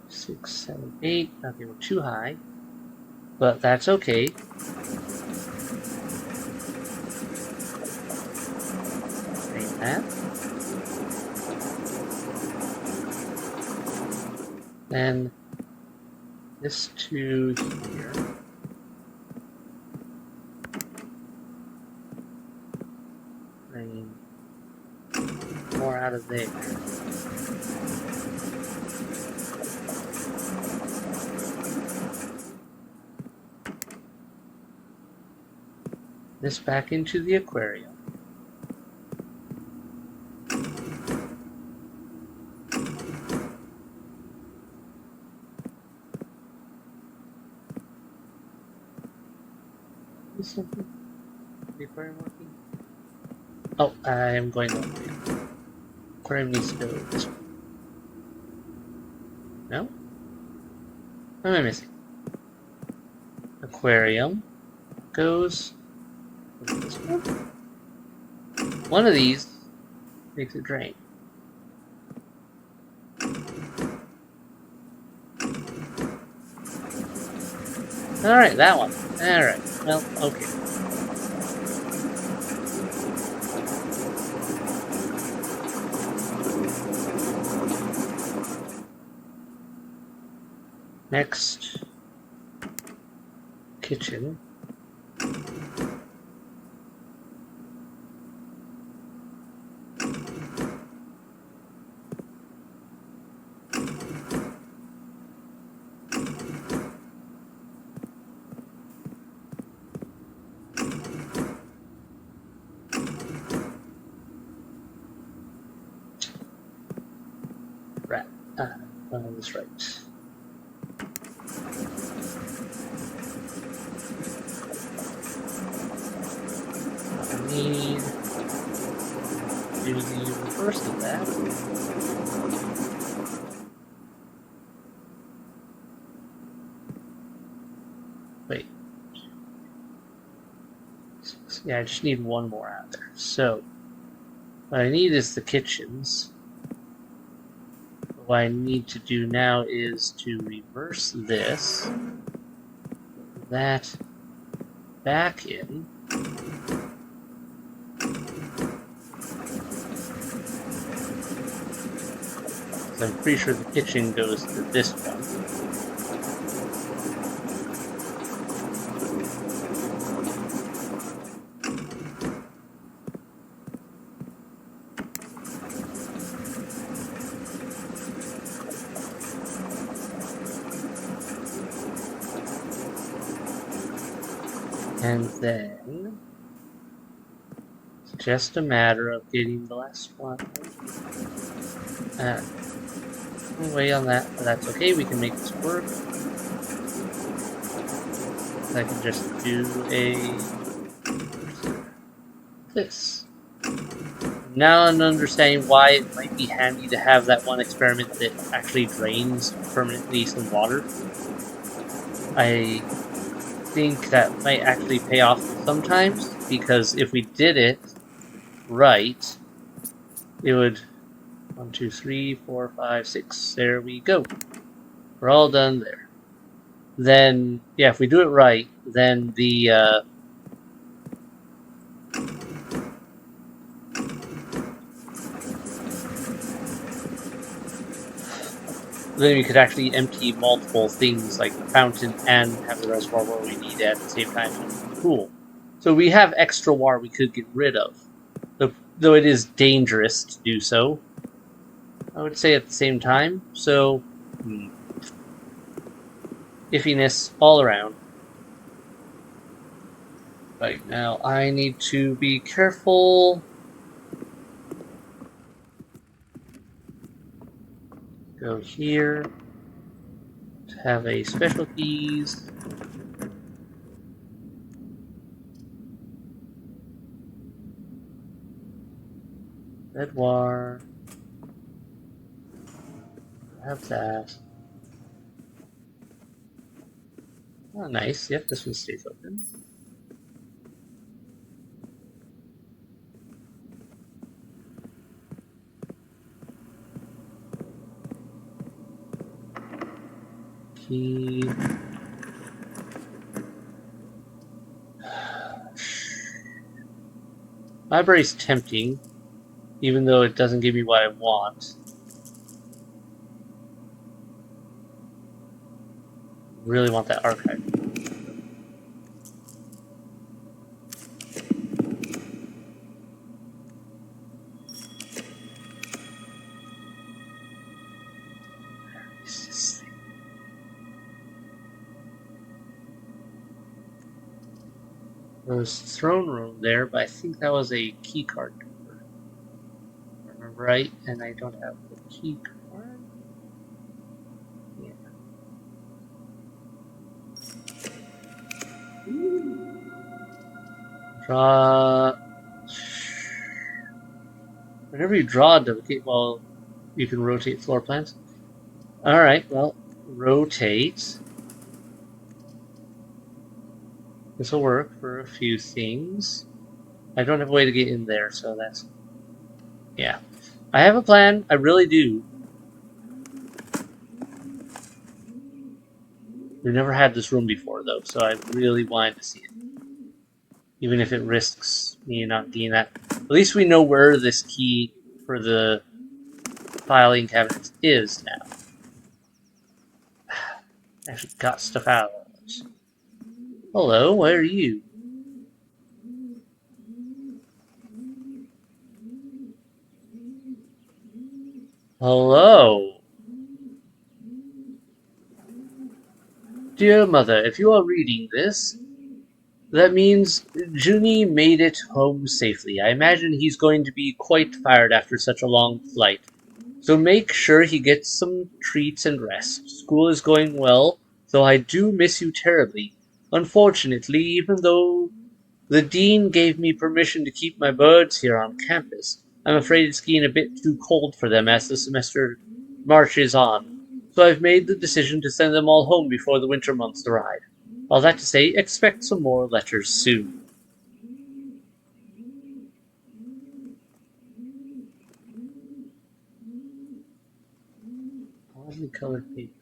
Six, 7, 8. Okay, we're too high. But that's okay. Drain that. Then this to here. Drain more out of there. This back into the aquarium. Is something? The aquarium working? Oh, I am going the way. Aquarium needs to go this way. No? What am I missing? Aquarium goes this one? One of these makes it drain. Alright, that one. Alright, well, okay. Next, kitchen. Right. That's right. I need to do the reverse of that. Wait. Yeah, I just need one more out there. So, what I need is the kitchens. What I need to do now is to reverse this, that back in, so I'm pretty sure the kitchen goes to this one. And then it's just a matter of getting the last one. Wait on that, but that's okay. We can make this work. I can just do this. Now I'm understanding why it might be handy to have that one experiment that actually drains permanently some water. I think that might actually pay off sometimes, because if we did it right, it would 1, 2, 3, 4, 5, 6. There we go. We're all done there. Then, yeah, if we do it right, then the then we could actually empty multiple things like the fountain and have the reservoir where we need it at the same time. Cool. So we have extra water we could get rid of, though it is dangerous to do so, I would say at the same time. So, iffiness all around. Right, now I need to be careful. Go here to have a specialties. Redwar. Have that. Oh, nice. Yep, this one stays open. Key. Library's tempting, even though it doesn't give me what I want. Really want that archive. There's throne room there, but I think that was a key card door. If I remember right, and I don't have the key card. Yeah. Draw. Whenever you draw a duplicate, well, you can rotate floor plans. Alright, well, rotate. This will work for a few things. I don't have a way to get in there, so that's... Yeah. I have a plan, I really do. We've never had this room before, though, so I really wanted to see it. Even if it risks me not getting that. At least we know where this key for the filing cabinets is now. Actually got stuff out of this. Hello, where are you? Hello. Dear mother, if you are reading this, that means Junie made it home safely. I imagine he's going to be quite tired after such a long flight. So make sure he gets some treats and rest. School is going well, though I do miss you terribly. Unfortunately, even though the dean gave me permission to keep my birds here on campus, I'm afraid it's getting a bit too cold for them as the semester marches on. So I've made the decision to send them all home before the winter months arrive. All that to say, expect some more letters soon. Oddly colored paper.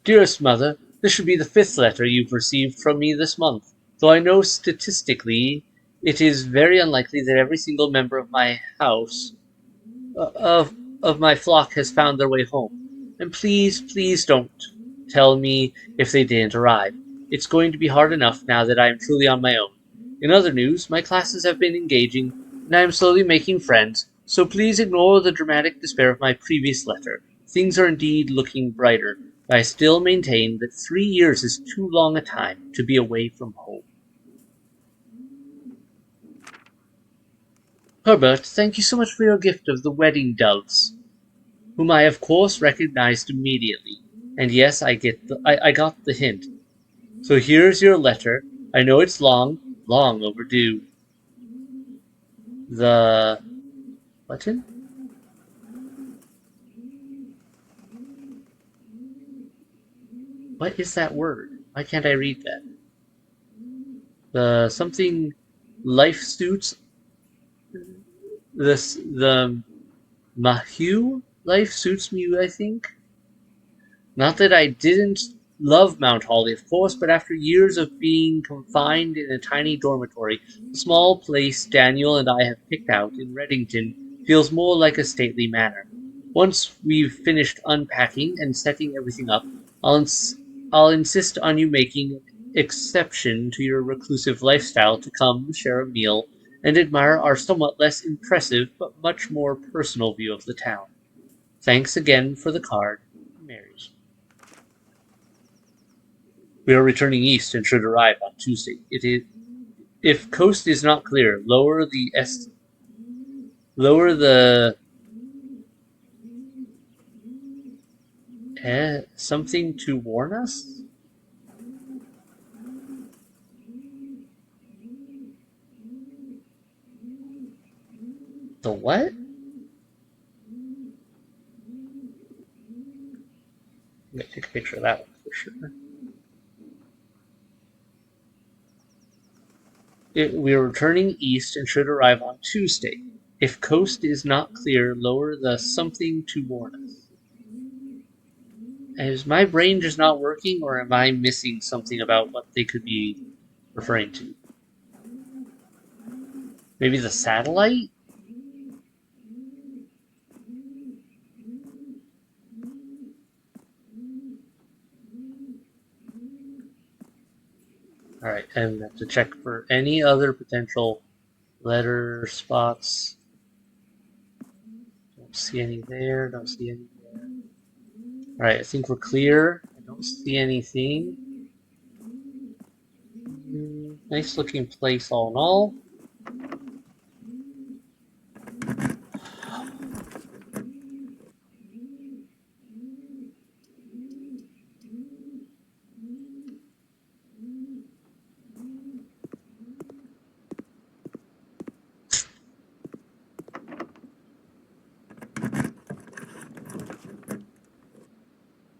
Dearest mother, this should be the 5th letter you've received from me this month, though I know statistically it is very unlikely that every single member of my house, of my flock, has found their way home. And please, please don't tell me if they didn't arrive. It's going to be hard enough now that I am truly on my own. In other news, my classes have been engaging, and I am slowly making friends, so please ignore the dramatic despair of my previous letter. Things are indeed looking brighter, but I still maintain that 3 years is too long a time to be away from home. Herbert, thank you so much for your gift of the wedding doves, whom I of course recognized immediately. And yes, I got the hint. So here's your letter. I know it's long, long overdue. The button? What is that word? Why can't I read that? The something life suits, the Mahu life suits me, I think. Not that I didn't love Mount Holly, of course, but after years of being confined in a tiny dormitory, the small place Daniel and I have picked out in Reddington feels more like a stately manor. Once we've finished unpacking and setting everything up, I'll insist on you making an exception to your reclusive lifestyle to come share a meal and admire our somewhat less impressive but much more personal view of the town. Thanks again for the card, Mary. We are returning east and should arrive on Tuesday. If coast is not clear, lower the something to warn us. The what? I'm gonna take a picture of that one for sure. We are returning east and should arrive on Tuesday. If coast is not clear, lower the something to warn us. Is my brain just not working, or am I missing something about what they could be referring to? Maybe the satellite? Alright, and I have to check for any other potential letter spots. Don't see any there, don't see any there. Alright, I think we're clear. I don't see anything. Nice looking place all in all.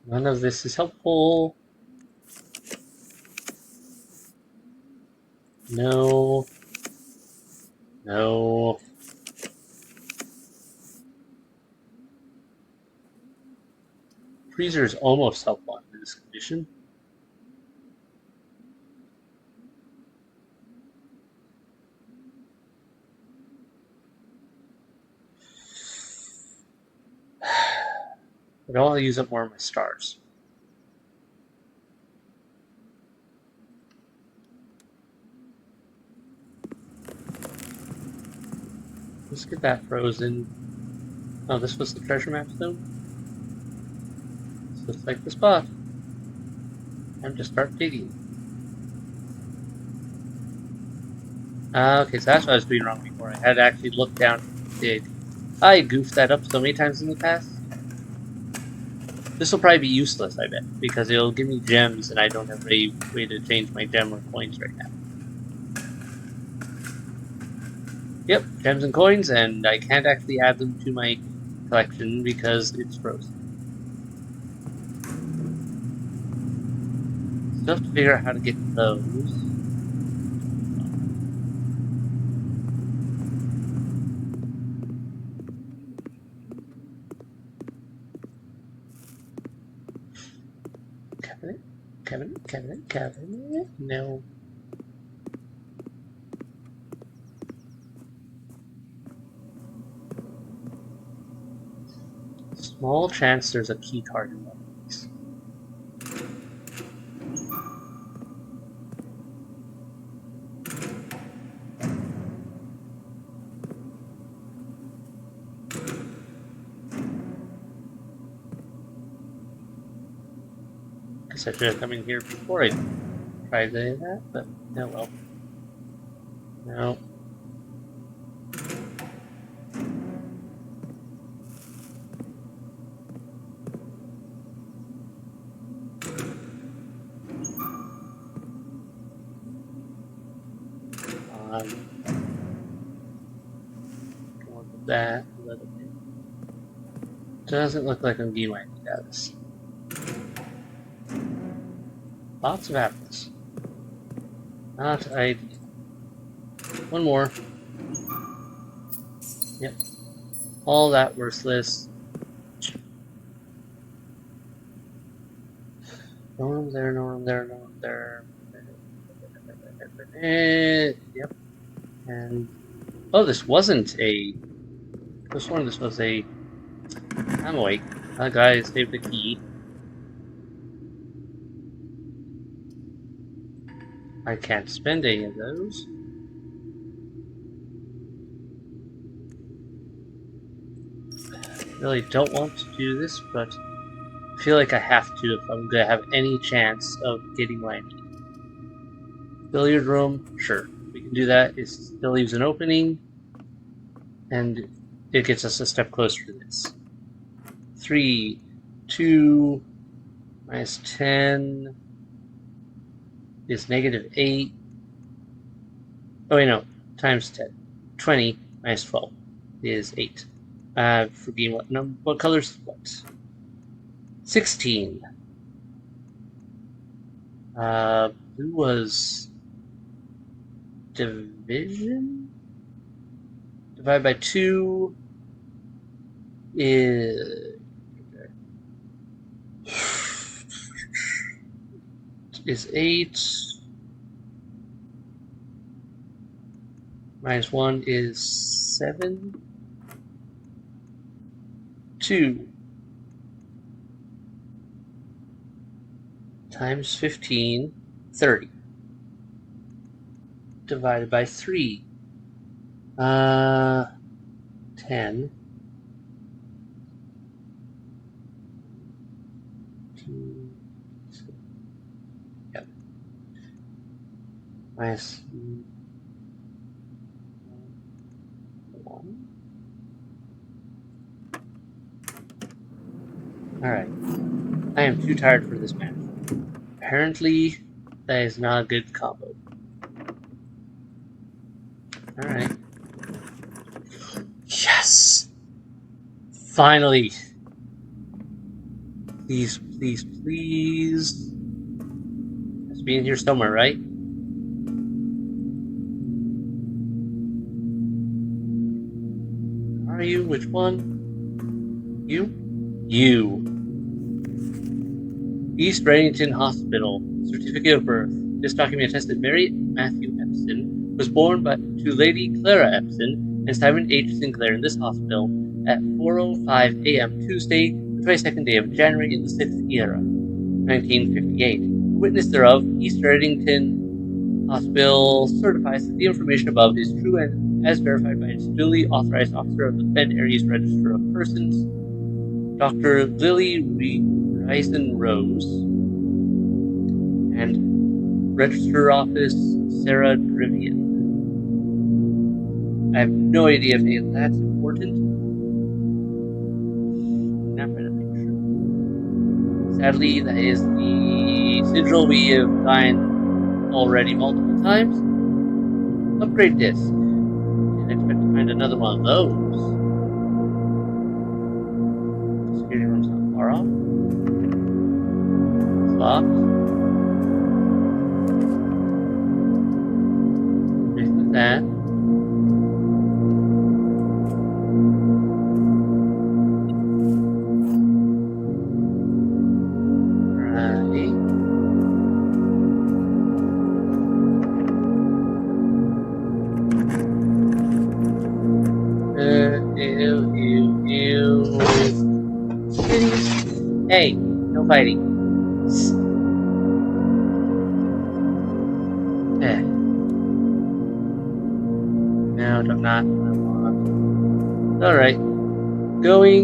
None of this is helpful. No. No. Freezer is almost helpful in this condition. I don't want to use up more of my stars. Let's get that frozen. Oh, this was the treasure map stone? This looks like the spot. Time to start digging. Okay, so that's what I was doing wrong before. I had to actually look down and dig. I goofed that up so many times in the past. This will probably be useless, I bet, because it'll give me gems and I don't have a way to change my gem or coins right now. Yep, gems and coins, and I can't actually add them to my collection because it's frozen. Still have to figure out how to get those. Cabinet? Cabinet? Cabinet? Cabinet? No. Small chance there's a key card in one of these. Guess I should have come in here before I tried that, but no, well. No. Go on with that a little bit. Doesn't look like I'm getting anything out of this. Lots of apples. Not ideal. One more. Yep. All that worthless. No room there, no room there, no room there. Yep. And oh, this wasn't a. This one. This was a. I'm awake. That guy saved the key. I can't spend any of those. Really don't want to do this, but I feel like I have to if I'm gonna have any chance of getting what I need. Billiard room, sure, we can do that. It still leaves an opening, and it gets us a step closer to this. 3, 2, minus 10 is -8. Oh wait, no, times 10. 20 minus 12 is 8. Forgetting what number, what colors, what? 16. Blue was division? Divided by 2 is 8. Minus 1 is 7. 2 times 15, 30. Divided by 3. 10. 2, yep. minus 1. Alright. I am too tired for this math. Apparently, that is not a good combo. Alright. Yes! Finally! Please, please, please. Has to be in here somewhere, right? Are you? Which one? You? You. East Reddington Hospital. Certificate of birth. This document attests that Mary Matthew Epson was born to Lady Clara Epson and Simon H. Sinclair in this hospital at 4:05 a.m. Tuesday, the 22nd day of January in the 6th era, 1958. The witness thereof, East Reddington Hospital, certifies that the information above is true and as verified by its duly authorized officer of the Bend Area's Register of Persons, Dr. Lily Reisen Rose, and Register Office Sarah Drivian. I have no idea if any of that's important. Not for the picture. Sadly, that is the sigil we have gotten already multiple times. Upgrade disc. Didn't expect to find another one of those. Security room's not far off. It's locked. With that. Right. Ew. Kitties. Hey, no fighting. No, I'm not. Alright. Going.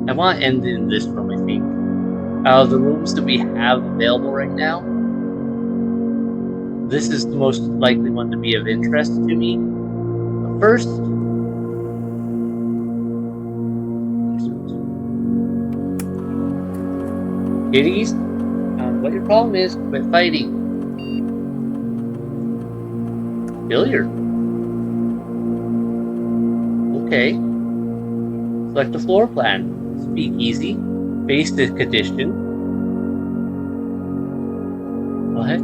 I want to end in this room, I think. Out of the rooms that we have available right now, this is the most likely one to be of interest to me. But first, kitties, what your problem is, quit fighting. Billiard. Okay. Select the floor plan. Speakeasy. Basic edition. What?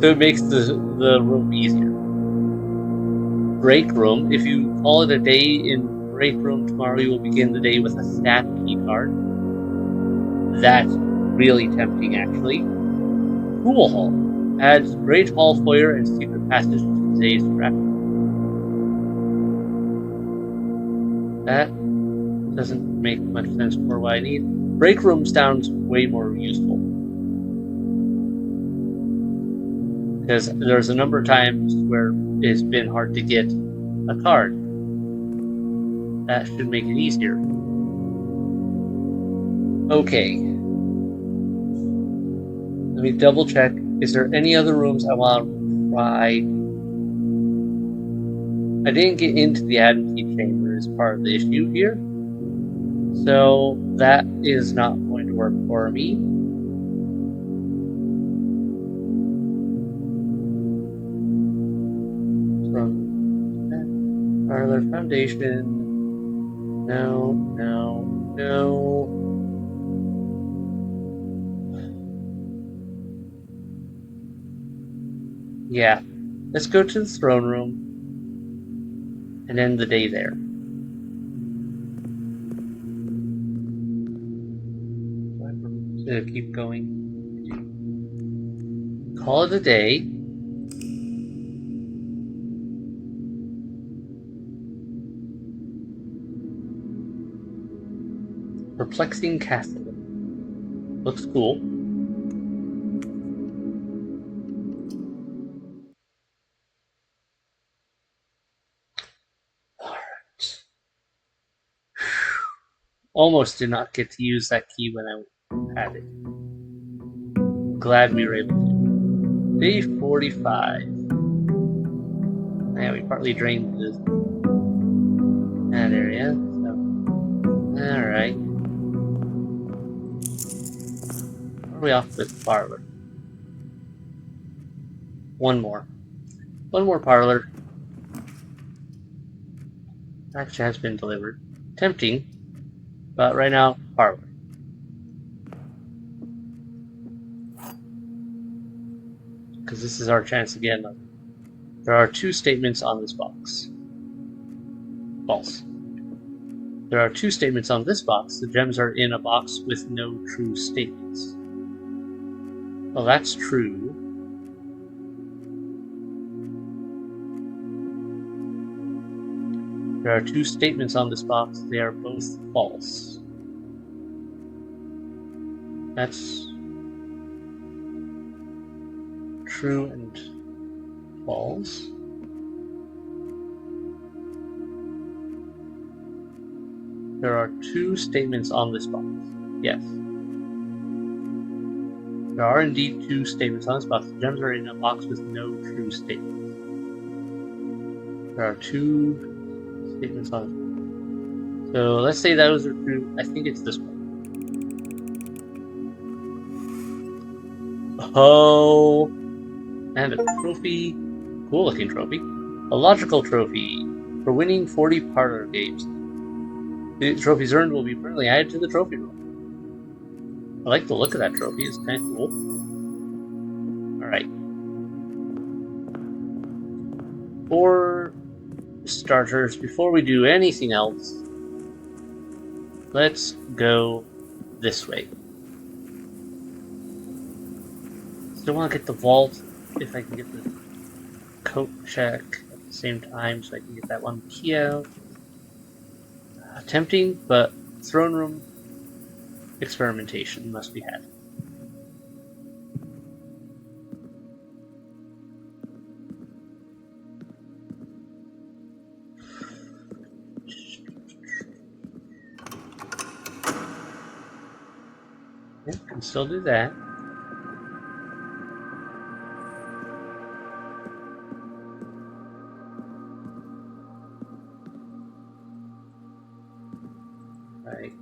So it makes the room easier. Break room. If you call it a day in break room tomorrow, you will begin the day with a stat key card. That's really tempting, actually. Pool hall. Adds great hall foyer and secret passage to today's trap. That doesn't make much sense for what I need. Break room sounds way more useful. Because there's a number of times where it's been hard to get a card. That should make it easier. Okay. Let me double check. Is there any other rooms I want to try? I didn't get into the admin chamber as part of the issue here. So that is not going to work for me. From Parlor Foundation. No. Yeah. Let's go to the throne room and end the day there. To keep going. Call it a day. Perplexing Castle. Looks cool. Alright. Almost did not get to use that key when I had it. Glad we were able to. Day 45. Yeah, we partly drained that area, so. Alright. Where are we off with parlor? One more. One more parlor. Actually has been delivered. Tempting, but right now, parlor. Because this is our chance again. There are 2 statements on this box. False. There are 2 statements on this box. The gems are in a box with no true statements. Well, that's true. There are 2 statements on this box. They are both false. That's true and false. There are 2 statements on this box. Yes. There are indeed 2 statements on this box. The gems are in a box with no true statements. There are 2 statements on this box. So let's say those are true. I think it's this one. Oh, and a trophy. Cool looking trophy. A logical trophy for winning 40 parlor games. The trophies earned will be permanently added to the trophy room. I like the look of that trophy. It's kind of cool. Alright. For starters, before we do anything else, let's go this way. Still want to get the vault if I can get the coat check at the same time so I can get that one key out. Tempting, but throne room experimentation must be had. Yeah, can still do that. Right.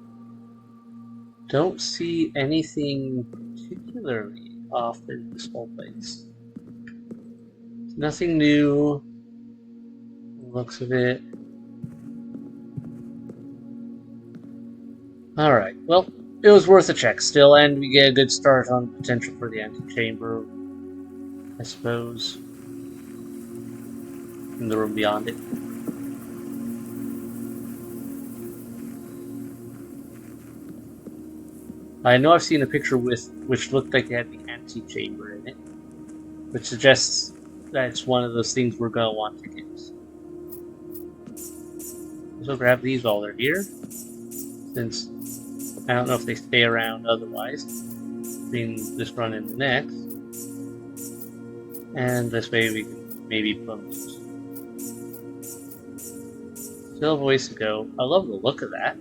Don't see anything particularly off in this whole place. Nothing new. Looks of it. Alright, well, it was worth a check still, and we get a good start on potential for the antechamber, I suppose. In the room beyond it. I know I've seen a picture which looked like it had the antechamber in it, which suggests that it's one of those things we're going to want to get. So grab these while they're here, since I don't know if they stay around otherwise, between this run and the next. And this way we can maybe plumb these. Still have a ways to go. I love the look of that.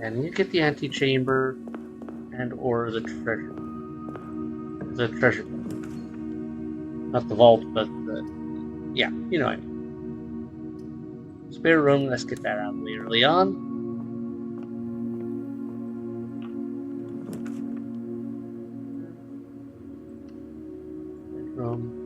And you get the antechamber and or the treasure. The treasure vault. Not the vault, but the... yeah, you know what I mean. Spare room, let's get that out of the way early on. Bedroom.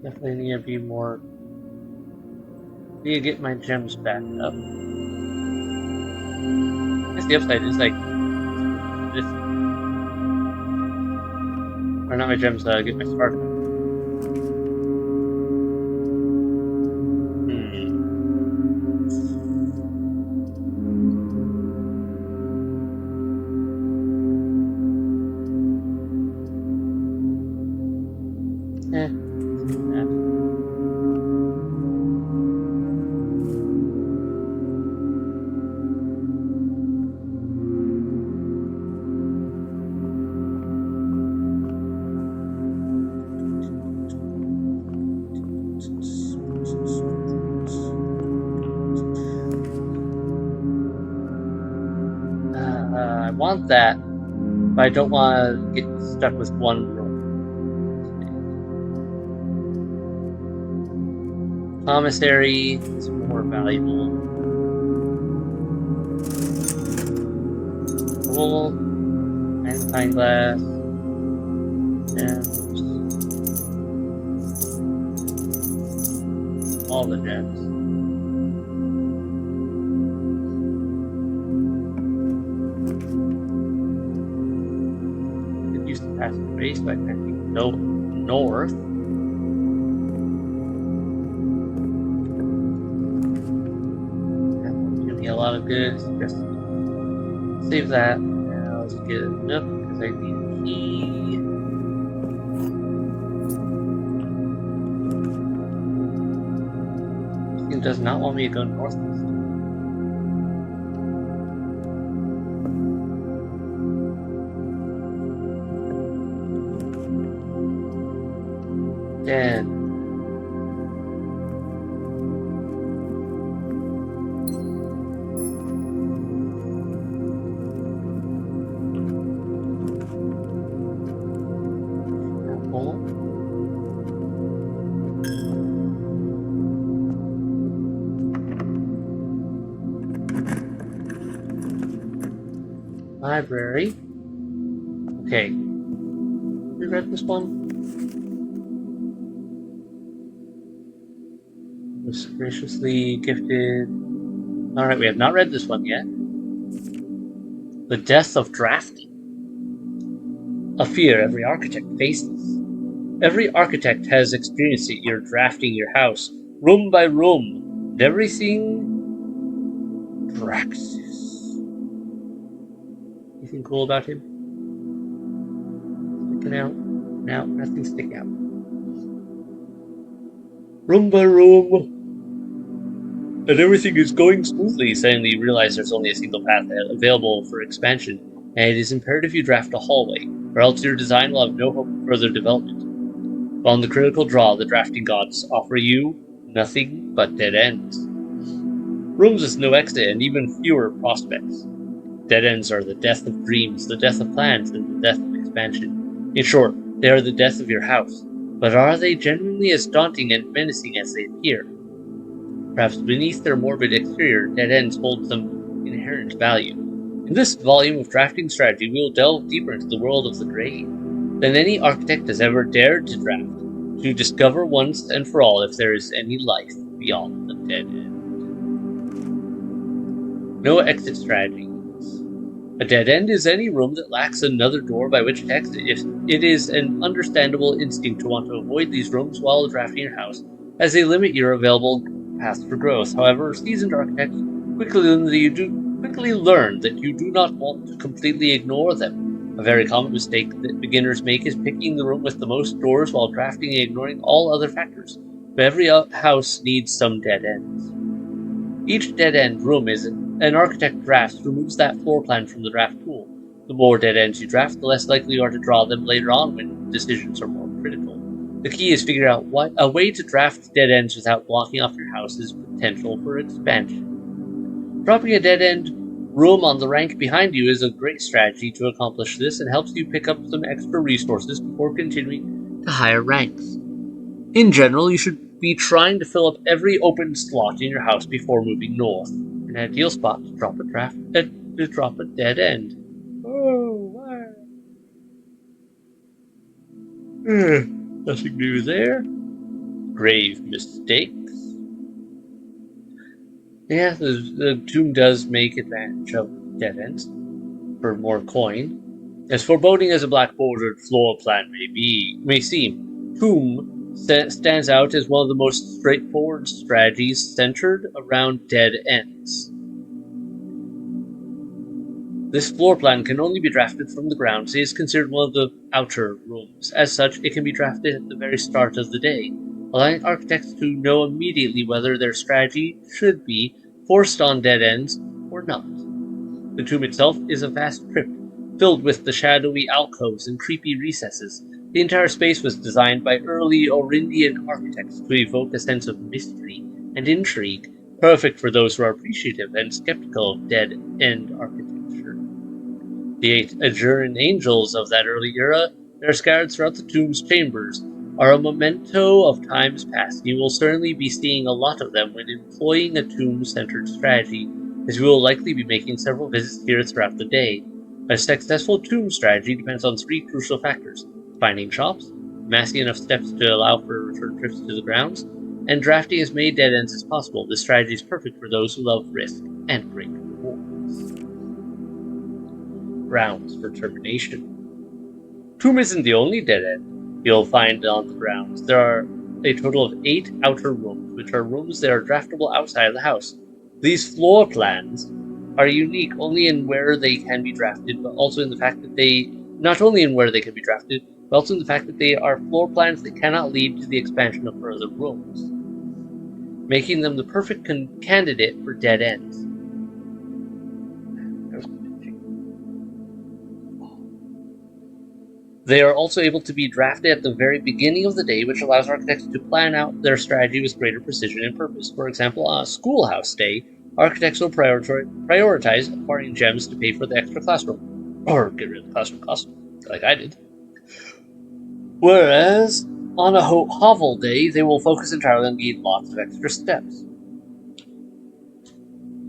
Definitely need to be more... need to get my gems back up. I guess the upside is like... this... or not my gems, get my spark. that, but I don't want to get stuck with one room. Commissary is more valuable. Wool, magnifying glass, gems, all the gems. I could use the passageway so I can actually go north. That won't do me a lot of good. Just save that. And I'll just get enough because I need a key. This thing does not want me to go north. Then library. Okay. We read this one? Was graciously gifted. Alright, we have not read this one yet. The death of drafting. A fear every architect faces. Every architect has experienced it. You're drafting your house, room by room, and everything. Praxis. Anything cool about him? Sticking out? No, nothing sticking out. Room by room, and everything is going smoothly. Suddenly you realize there's only a single path available for expansion, and it is imperative you draft a hallway, or else your design will have no hope of further development. But on the critical draw, the drafting gods offer you nothing but dead ends. Rooms with no exit and even fewer prospects. Dead ends are the death of dreams, the death of plans, and the death of expansion. In short, they are the death of your house. But are they genuinely as daunting and menacing as they appear? Perhaps beneath their morbid exterior, dead ends hold some inherent value. In this volume of drafting strategy, we will delve deeper into the world of the grave than any architect has ever dared to draft, to discover once and for all if there is any life beyond the dead end. No exit strategy. A dead end is any room that lacks another door by which to exit. It is an understandable instinct to want to avoid these rooms while drafting your house, as they limit your available paths for growth. However, seasoned architects quickly learn that you do not want to completely ignore them. A very common mistake that beginners make is picking the room with the most doors while drafting and ignoring all other factors. But every house needs some dead ends. Each dead-end room is an architect drafts removes that floor plan from the draft pool. The more dead ends you draft, the less likely you are to draw them later on when decisions are more critical. The key is figuring out a way to draft dead ends without blocking off your house's potential for expansion. Dropping a dead-end room on the rank behind you is a great strategy to accomplish this and helps you pick up some extra resources before continuing to higher ranks. In general, you should be trying to fill up every open slot in your house before moving north. An ideal spot to drop a dead end. Oh, wow. Nothing new there. Grave mistakes. Yeah, the tomb does make advantage of dead ends for more coin. As foreboding as a black-bordered floor plan may seem, tomb stands out as one of the most straightforward strategies centered around dead ends. This floor plan can only be drafted from the ground, so it is considered one of the outer rooms. As such, it can be drafted at the very start of the day, allowing architects to know immediately whether their strategy should be forced on dead ends or not. The tomb itself is a vast crypt, filled with the shadowy alcoves and creepy recesses. The entire space was designed by early Orindian architects to evoke a sense of mystery and intrigue, perfect for those who are appreciative and skeptical of dead-end architecture. The 8 Adjuran angels of that early era, that are scattered throughout the tomb's chambers, are a memento of times past. You will certainly be seeing a lot of them when employing a tomb-centered strategy, as you will likely be making several visits here throughout the day. A successful tomb strategy depends on 3 crucial factors: finding shops, amassing enough steps to allow for return trips to the grounds, and drafting as many dead ends as possible. This strategy is perfect for those who love risk and great rewards. Grounds for termination. Tomb isn't the only dead end you'll find on the grounds. There are a total of 8 outer rooms, which are rooms that are draftable outside of the house. These floor plans are unique only in where they can be drafted, but also in the fact that they not only in where they can be drafted, but also in the fact that they are floor plans that cannot lead to the expansion of further rooms, making them the perfect candidate for dead ends. They are also able to be drafted at the very beginning of the day, which allows architects to plan out their strategy with greater precision and purpose. For example, on a schoolhouse day, architects will prioritize acquiring gems to pay for the extra classroom, or get rid of the classroom cost, like I did. Whereas, on a hovel day, they will focus entirely on gaining lots of extra steps.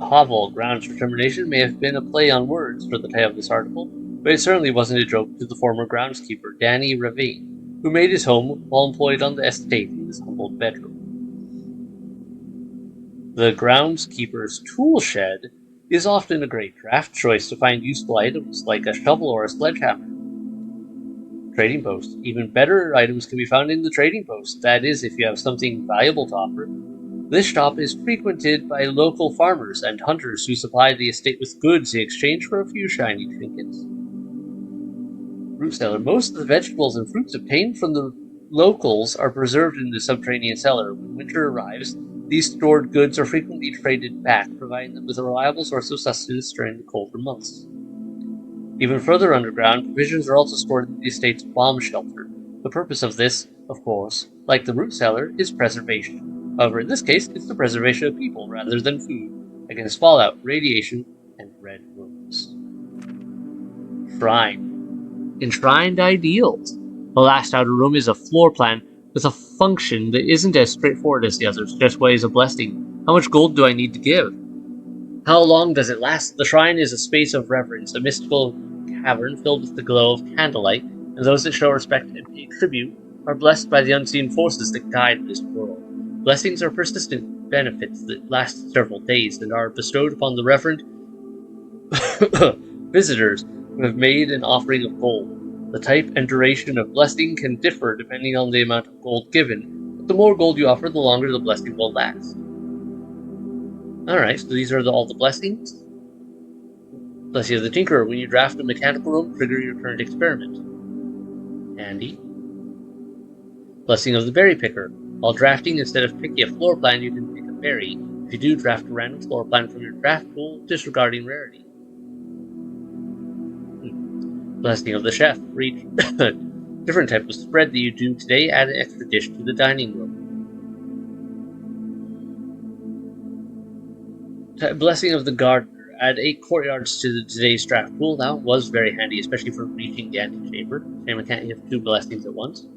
Hovel, grounds for termination, may have been a play on words for the title of this article, but it certainly wasn't a joke to the former groundskeeper, Danny Ravine, who made his home while employed on the estate in his humble bedroom. The groundskeeper's tool shed is often a great draft choice to find useful items like a shovel or a sledgehammer. Trading post. Even better items can be found in the trading post, that is, if you have something valuable to offer. This shop is frequented by local farmers and hunters who supply the estate with goods in exchange for a few shiny trinkets. Fruit cellar. Most of the vegetables and fruits obtained from the locals are preserved in the subterranean cellar. When winter arrives, these stored goods are frequently traded back, providing them with a reliable source of sustenance during the colder months. Even further underground, provisions are also stored in the estate's bomb shelter. The purpose of this, of course, like the root cellar, is preservation. However, in this case, it's the preservation of people rather than food, against fallout, radiation, and red rooms. Shrine. Enshrined ideals. The last outer room is a floor plan with a function that isn't as straightforward as the others. Just what is a blessing? How much gold do I need to give? How long does it last? The shrine is a space of reverence, a mystical cavern filled with the glow of candlelight, and those that show respect and pay tribute are blessed by the unseen forces that guide this world. Blessings are persistent benefits that last several days and are bestowed upon the reverent visitors who have made an offering of gold. The type and duration of blessing can differ depending on the amount of gold given, but the more gold you offer, the longer the blessing will last. Alright, so these are all the blessings. Blessing of the Tinkerer. When you draft a mechanical room, trigger your current experiment. Handy. Blessing of the Berry Picker. While drafting, instead of picking a floor plan, you can pick a berry. If you do, draft a random floor plan from your draft pool, disregarding rarity. Blessing of the Chef. For each different type of spread that you do today, add an extra dish to the dining room. Blessing of the Gardener. Add 8 courtyards to today's draft pool. That was very handy, especially for reaching the antechamber. Shame I can't have 2 blessings at once.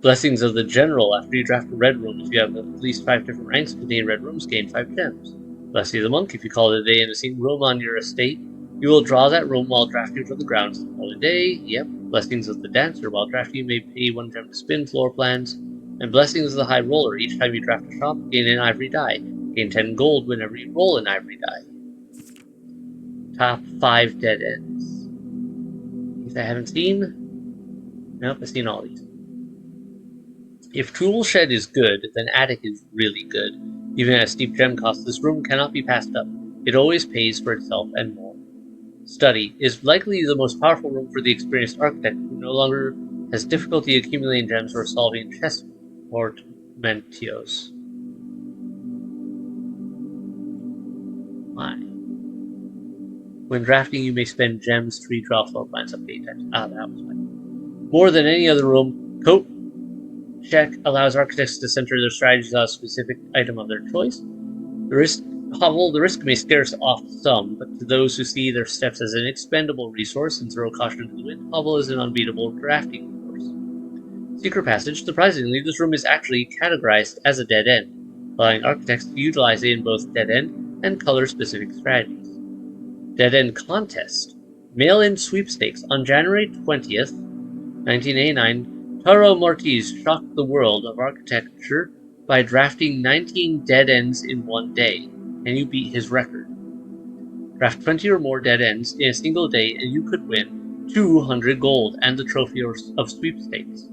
Blessings of the General. After you draft a red room, if you have at least 5 different ranks containing red rooms, gain 5 gems. Blessing of the Monk. If you call it a day in a single room on your estate, you will draw that room while drafting from the grounds. Call it a day. Yep. Blessings of the Dancer. While drafting, you may pay 1 gem to spin floor plans. And Blessings of the High Roller. Each time you draft a shop, gain an ivory die. Gain 10 gold whenever you roll an ivory die. Top 5 dead ends. These I haven't seen. Nope, I've seen all these. If Tool Shed is good, then Attic is really good. Even at a steep gem cost, this room cannot be passed up. It always pays for itself and more. Study is likely the most powerful room for the experienced architect who no longer has difficulty accumulating gems or solving chess portmanteaus. Why? When drafting, you may spend gems to redraw floor plans up to 8 times. Ah, that was fine. More than any other room, Coat Check allows architects to center their strategies on a specific item of their choice. The risk Hovel, the risk may scare off some, but to those who see their steps as an expendable resource and throw caution to the wind, Hovel is an unbeatable drafting force. Secret passage. Surprisingly, this room is actually categorized as a dead end, allowing architects to utilize it in both dead end and color-specific strategies. Dead end contest. Mail-in sweepstakes. On January 20th, 1989, Taro Marquez shocked the world of architecture by drafting 19 dead ends in one day. Can you beat his record? Draft 20 or more dead ends in a single day and you could win 200 gold and the trophy of sweepstakes.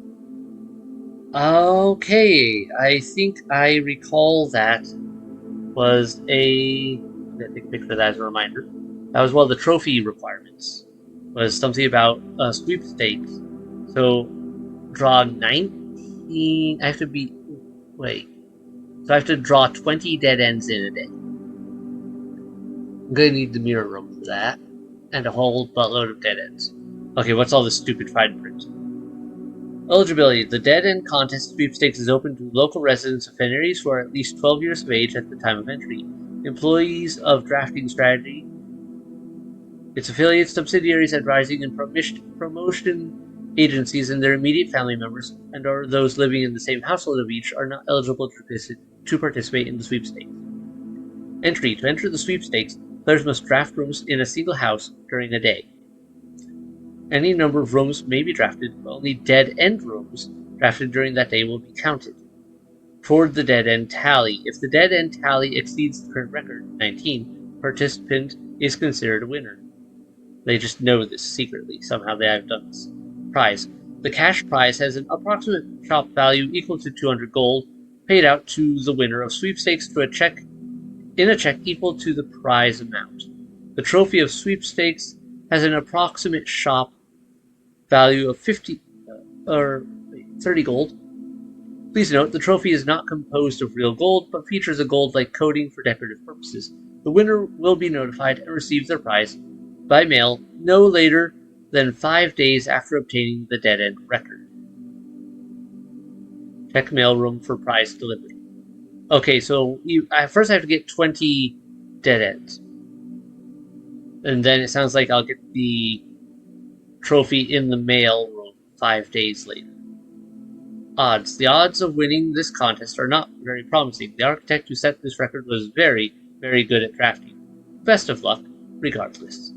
Okay, I think I recall that was a... I'm going to take a picture of that as a reminder. That was one of the trophy requirements. Was something about sweepstakes. So, draw 19... I have to be... Wait. So I have to draw 20 dead ends in a day. I'm going to need the mirror room for that. And a whole buttload of dead ends. Okay, what's all this stupid fine print? Eligibility. The Dead End Contest Sweepstakes is open to local residents of Fenris who are at least 12 years of age at the time of entry. Employees of Drafting Strategy, its affiliates, subsidiaries, advising, and promotion agencies and their immediate family members, and or those living in the same household of each, are not eligible to participate in the sweepstakes. Entry. To enter the sweepstakes, players must draft rooms in a single house during a day. Any number of rooms may be drafted, but only dead-end rooms drafted during that day will be counted toward the dead-end tally. If the dead-end tally exceeds the current record, 19, participant is considered a winner. They just know this secretly. Somehow they have done this. Prize. The cash prize has an approximate shop value equal to 200 gold, paid out to the winner of sweepstakes to a check equal to the prize amount. The trophy of sweepstakes has an approximate shop value of 30 gold. Please note, the trophy is not composed of real gold, but features a gold-like coating for decorative purposes. The winner will be notified and receive their prize by mail no later than 5 days after obtaining the dead-end record. Check mailroom for prize delivery. Okay, so first I have to get 20 dead ends. And then it sounds like I'll get the trophy in the mail room 5 days later. Odds. The odds of winning this contest are not very promising. The architect who set this record was very, very good at drafting. Best of luck, regardless.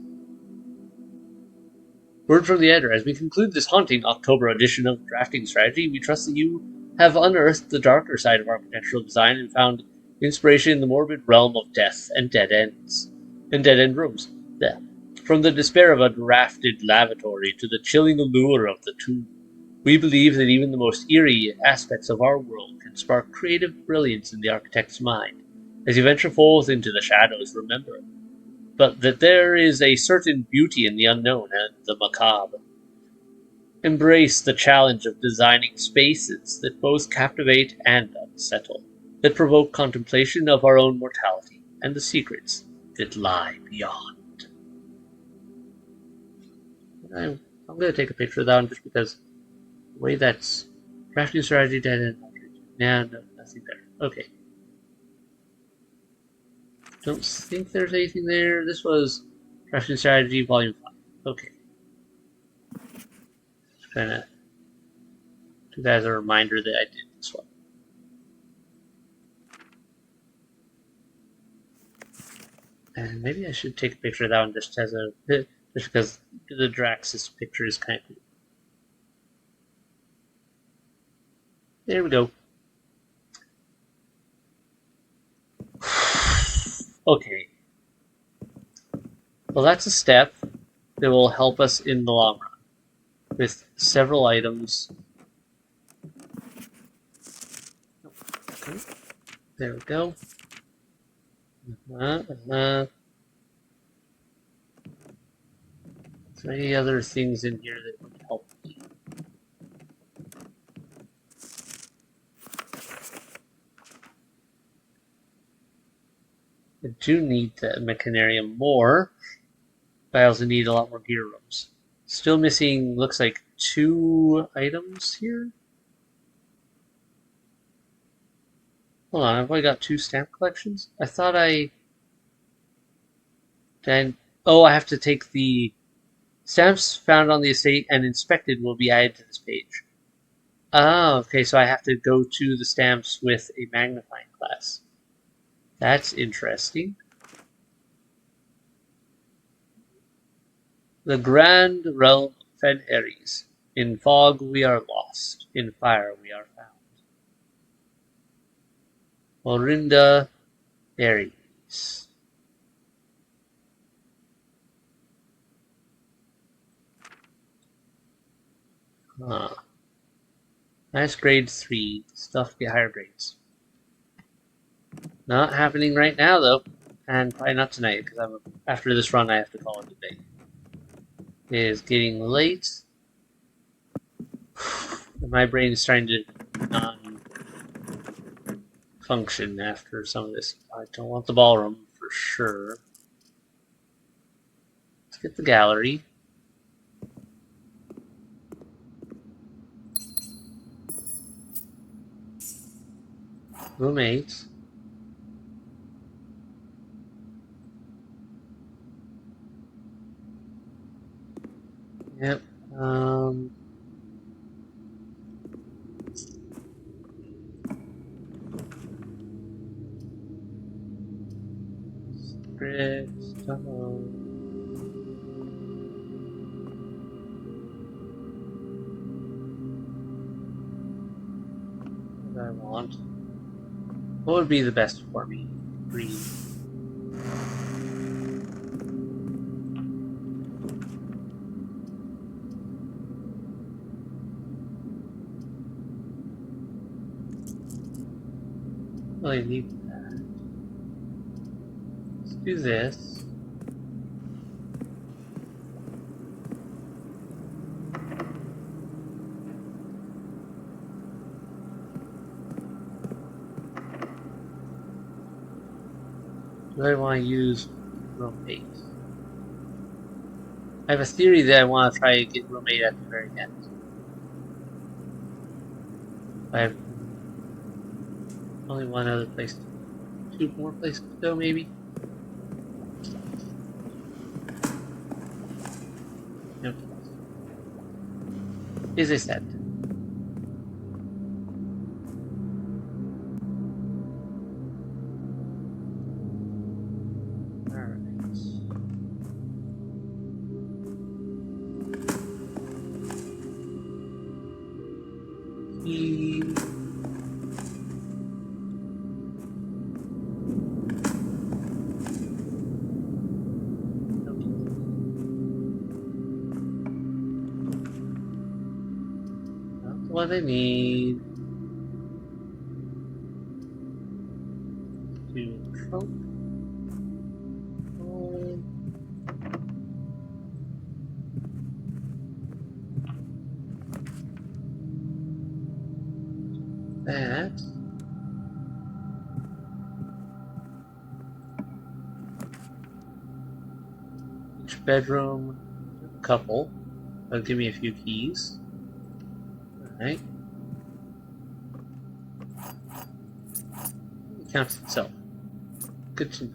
Word from the editor. As we conclude this haunting October edition of Drafting Strategy, we trust that you have unearthed the darker side of architectural design and found inspiration in the morbid realm of death and dead ends. And dead-end rooms. From the despair of a drafted lavatory to the chilling allure of the tomb, we believe that even the most eerie aspects of our world can spark creative brilliance in the architect's mind. As you venture forth into the shadows, remember, but that there is a certain beauty in the unknown and the macabre. Embrace the challenge of designing spaces that both captivate and unsettle, that provoke contemplation of our own mortality and the secrets that lie beyond. I'm going to take a picture of that one just because the way that's drafting strategy dead end. Nah, no, nothing there. Okay. Don't think there's anything there. This was drafting strategy volume 5. Okay. Just kind of do that as a reminder that I did this one. And maybe I should take a picture of that one just as a just because the Drax's picture is kind of cool. There we go. Okay. Well, that's a step that will help us in the long run with several items. Okay. There we go. Is there any other things in here that would help me? I do need the Mechanarium more, but I also need a lot more gear rooms. Still missing, looks like 2 items here. Hold on, have I got 2 stamp collections? I thought I Then, oh, I have to take the stamps found on the estate and inspected will be added to this page. Oh, okay, so I have to go to the stamps with a magnifying glass. That's interesting. The grand realm of Fen Ares. In fog we are lost, in fire we are found. Orinda Ares. Huh. Nice grade 3. Stuff get higher grades. Not happening right now though. And probably not tonight, because after this run I have to call it a day. It is getting late. My brain is starting to non-function after some of this. I don't want the ballroom for sure. Let's get the gallery. Roommates. Yep. Secret stuff. What do I want? What would be the best for me? Green. Really need that. Let's do this. Do I want to use roommate? I have a theory that I want to try to get roommate at the very end. I have only one other place, two more places to go maybe. Nope. Is a set. What I need to trunk. That. Each bedroom, a couple. That'll give me a few keys. Alright. It counts itself. Good to know.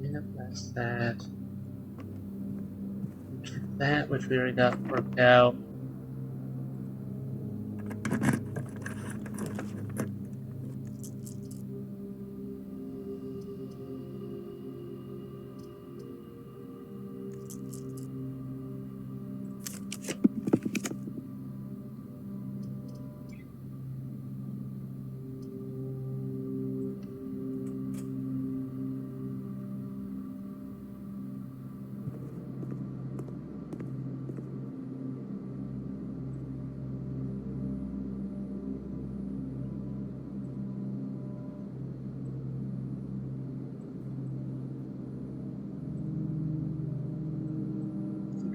Yep, that's that. That, which we already got worked out.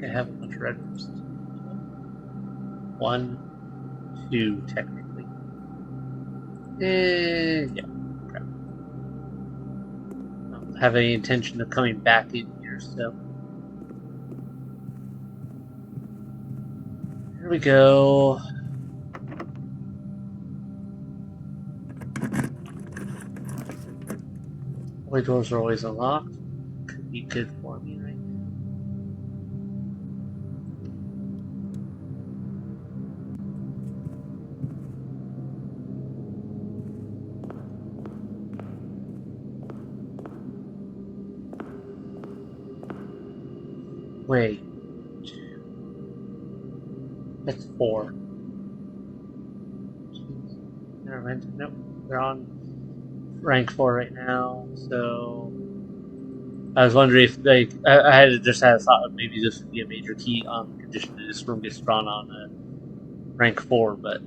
I have a bunch of red rooms. 1, 2, technically. Yeah. Crap. I don't have any intention of coming back in here, so. Here we go. Hallway doors are always unlocked. Could be good for me right now. Wait. That's 4. Jeez. Never mind. Nope. They're on rank 4 right now, so I was wondering if I had just had a thought of maybe this would be a major key on the condition that this room gets drawn on rank 4, but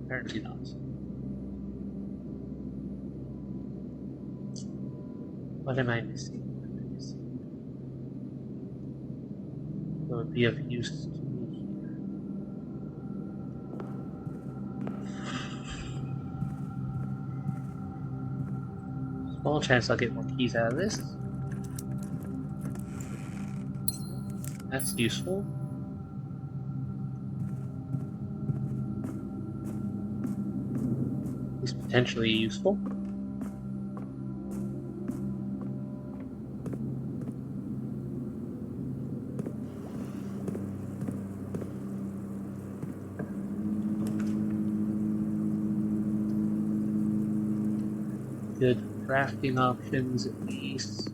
apparently not. What am I missing? What am I missing? That would be of use to me here. Small chance I'll get more keys out of this. That's useful. At least potentially useful. Good crafting options at least.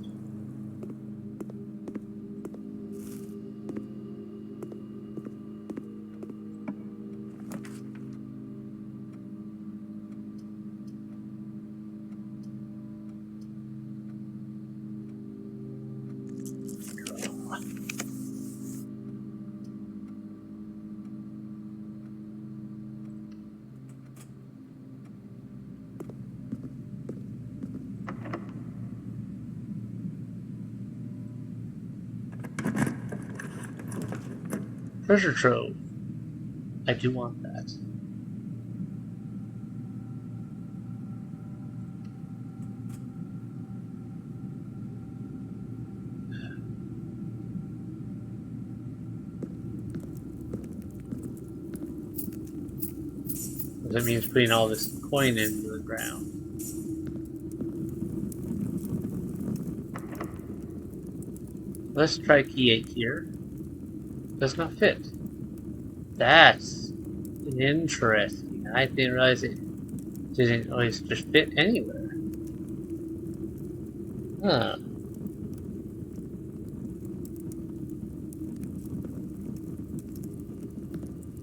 Treasure trove. I do want that. That means putting all this coin into the ground. Let's try key 8 here. Does not fit. That's interesting. I didn't realize it didn't always just fit anywhere. Huh.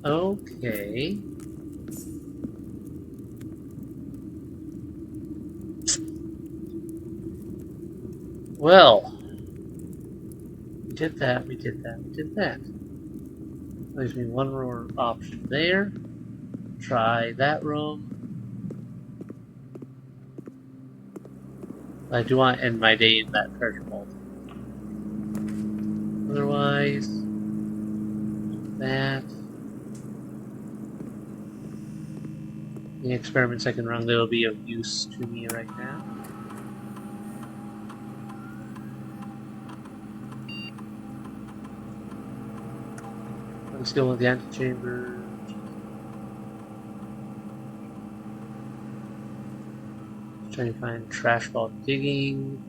Okay. Well, we did that, we did that, we did that. Leaves me one more option there. Try that room. I do want to end my day in that treasure vault. Otherwise, that. The experiments I can run that will be of use to me right now. I'm still with the antechamber. Trying to find trash vault digging.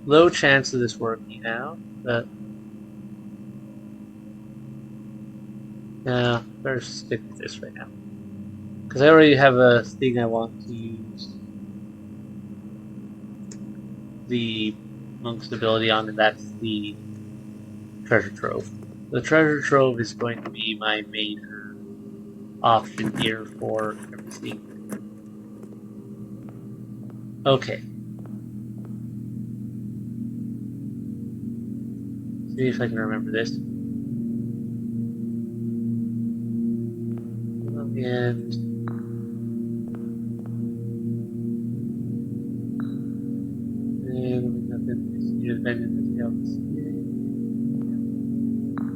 Low chance of this working out, but yeah, better stick with this right now. Because I already have a thing I want to use the monk's ability on, and that's the treasure trove. The treasure trove is going to be my major option here for everything. Okay. See if I can remember this. And nothing near the bend in the tail.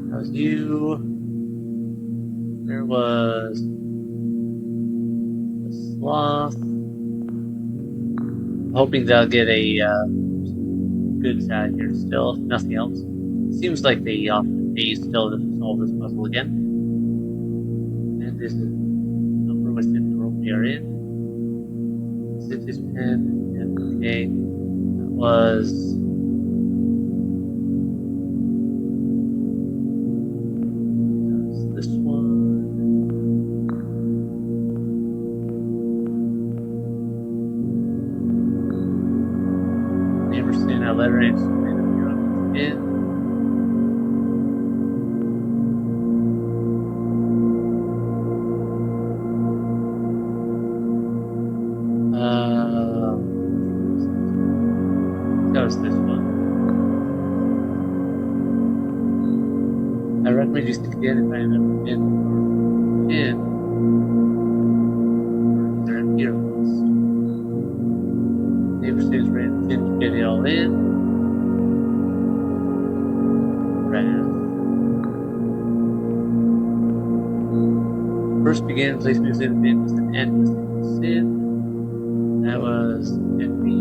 That was you. There was the sloth. I'm hoping they'll get a goods out here still, if nothing else. Seems like they often pay still to solve this puzzle again. And this is the number within the room we are in. City's pen, and Okay, that was this one. Never seen a letter H made of your own skin. That was this one. I recommend you seek again if I have ever been in or either empty or lost. Neighbor stays ran in, get it all in. Wrath. First began, place me within bin was an end with sin. That was envy.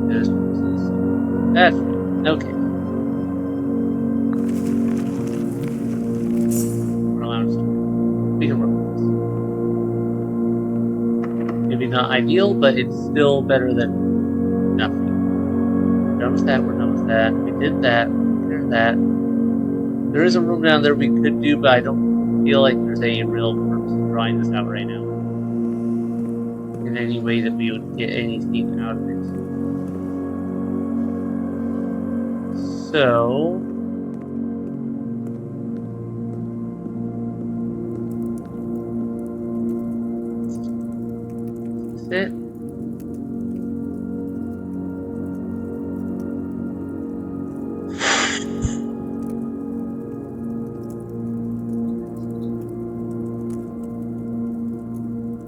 That's right. Okay. We can work with this. Maybe not ideal, but it's still better than nothing. We're done with that. We're done with that. We did that. We did that. There is a room down there we could do, but I don't feel like there's any real purpose in drawing this out right now. In any way that we would get anything out of it. So is it?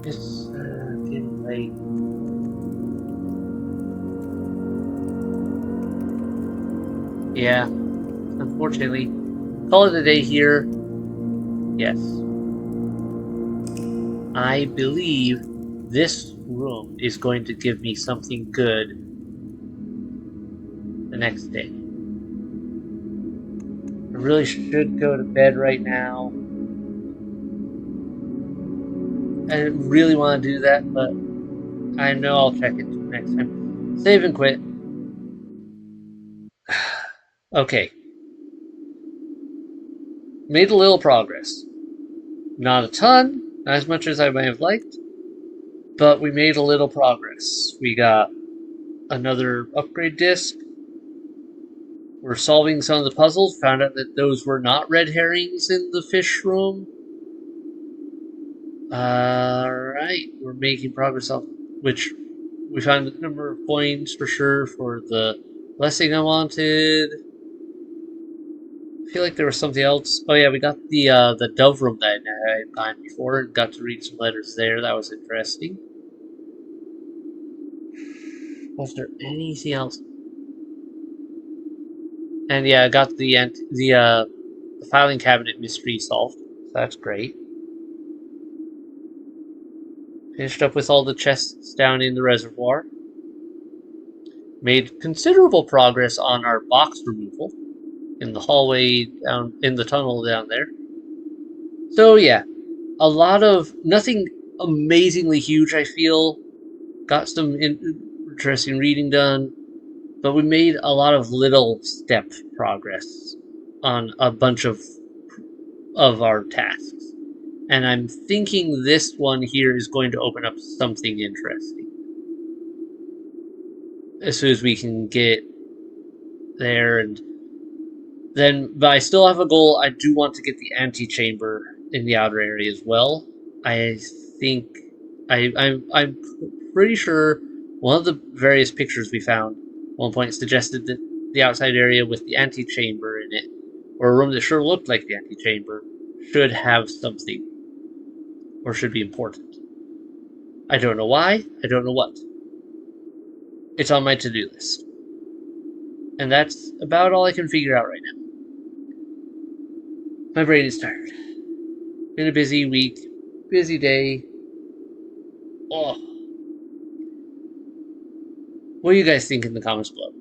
It's getting late. Yeah, unfortunately. Call it a day here. Yes. I believe this room is going to give me something good the next day. I really should go to bed right now. I really want to do that, but I know I'll check it next time. Save and quit. Okay. Made a little progress. Not a ton, not as much as I might have liked, but we made a little progress. We got another upgrade disc. We're solving some of the puzzles. Found out that those were not red herrings in the fish room. Alright, we're making progress on which we found the number of coins for sure for the blessing I wanted. I feel like there was something else. Oh yeah, we got the dove room that I had gotten before and got to read some letters there. That was interesting. Was there anything else? And yeah, I got the filing cabinet mystery solved. So that's great. Finished up with all the chests down in the reservoir. Made considerable progress on our box removal in the hallway down in the tunnel down there. So yeah, a lot of nothing amazingly huge. I feel got some interesting reading done, but we made a lot of little step progress on a bunch of our tasks. And I'm thinking this one here is going to open up something interesting. As soon as we can get there and then, but I still have a goal. I do want to get the antechamber in the outer area as well. I think I'm pretty sure one of the various pictures we found at one point suggested that the outside area with the antechamber in it, or a room that sure looked like the antechamber, should have something, or should be important. I don't know why. I don't know what. It's on my to-do list. And that's about all I can figure out right now. My brain is tired. Been a busy week, busy day. Oh. What do you guys think in the comments below?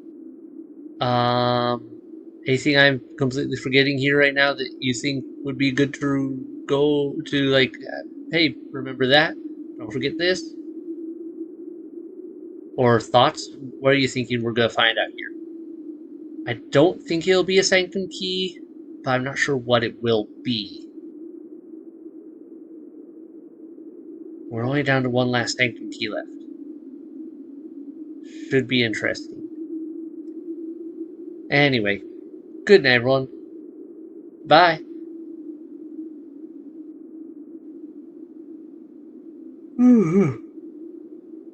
Anything I'm completely forgetting here right now that you think would be good to go to, like, hey, remember that? Don't forget this. Or thoughts? What are you thinking we're going to find out here? I don't think it'll be a sanctum key, but I'm not sure what it will be. We're only down to one last sanctum key left. Should be interesting. Anyway, good night, everyone. Bye.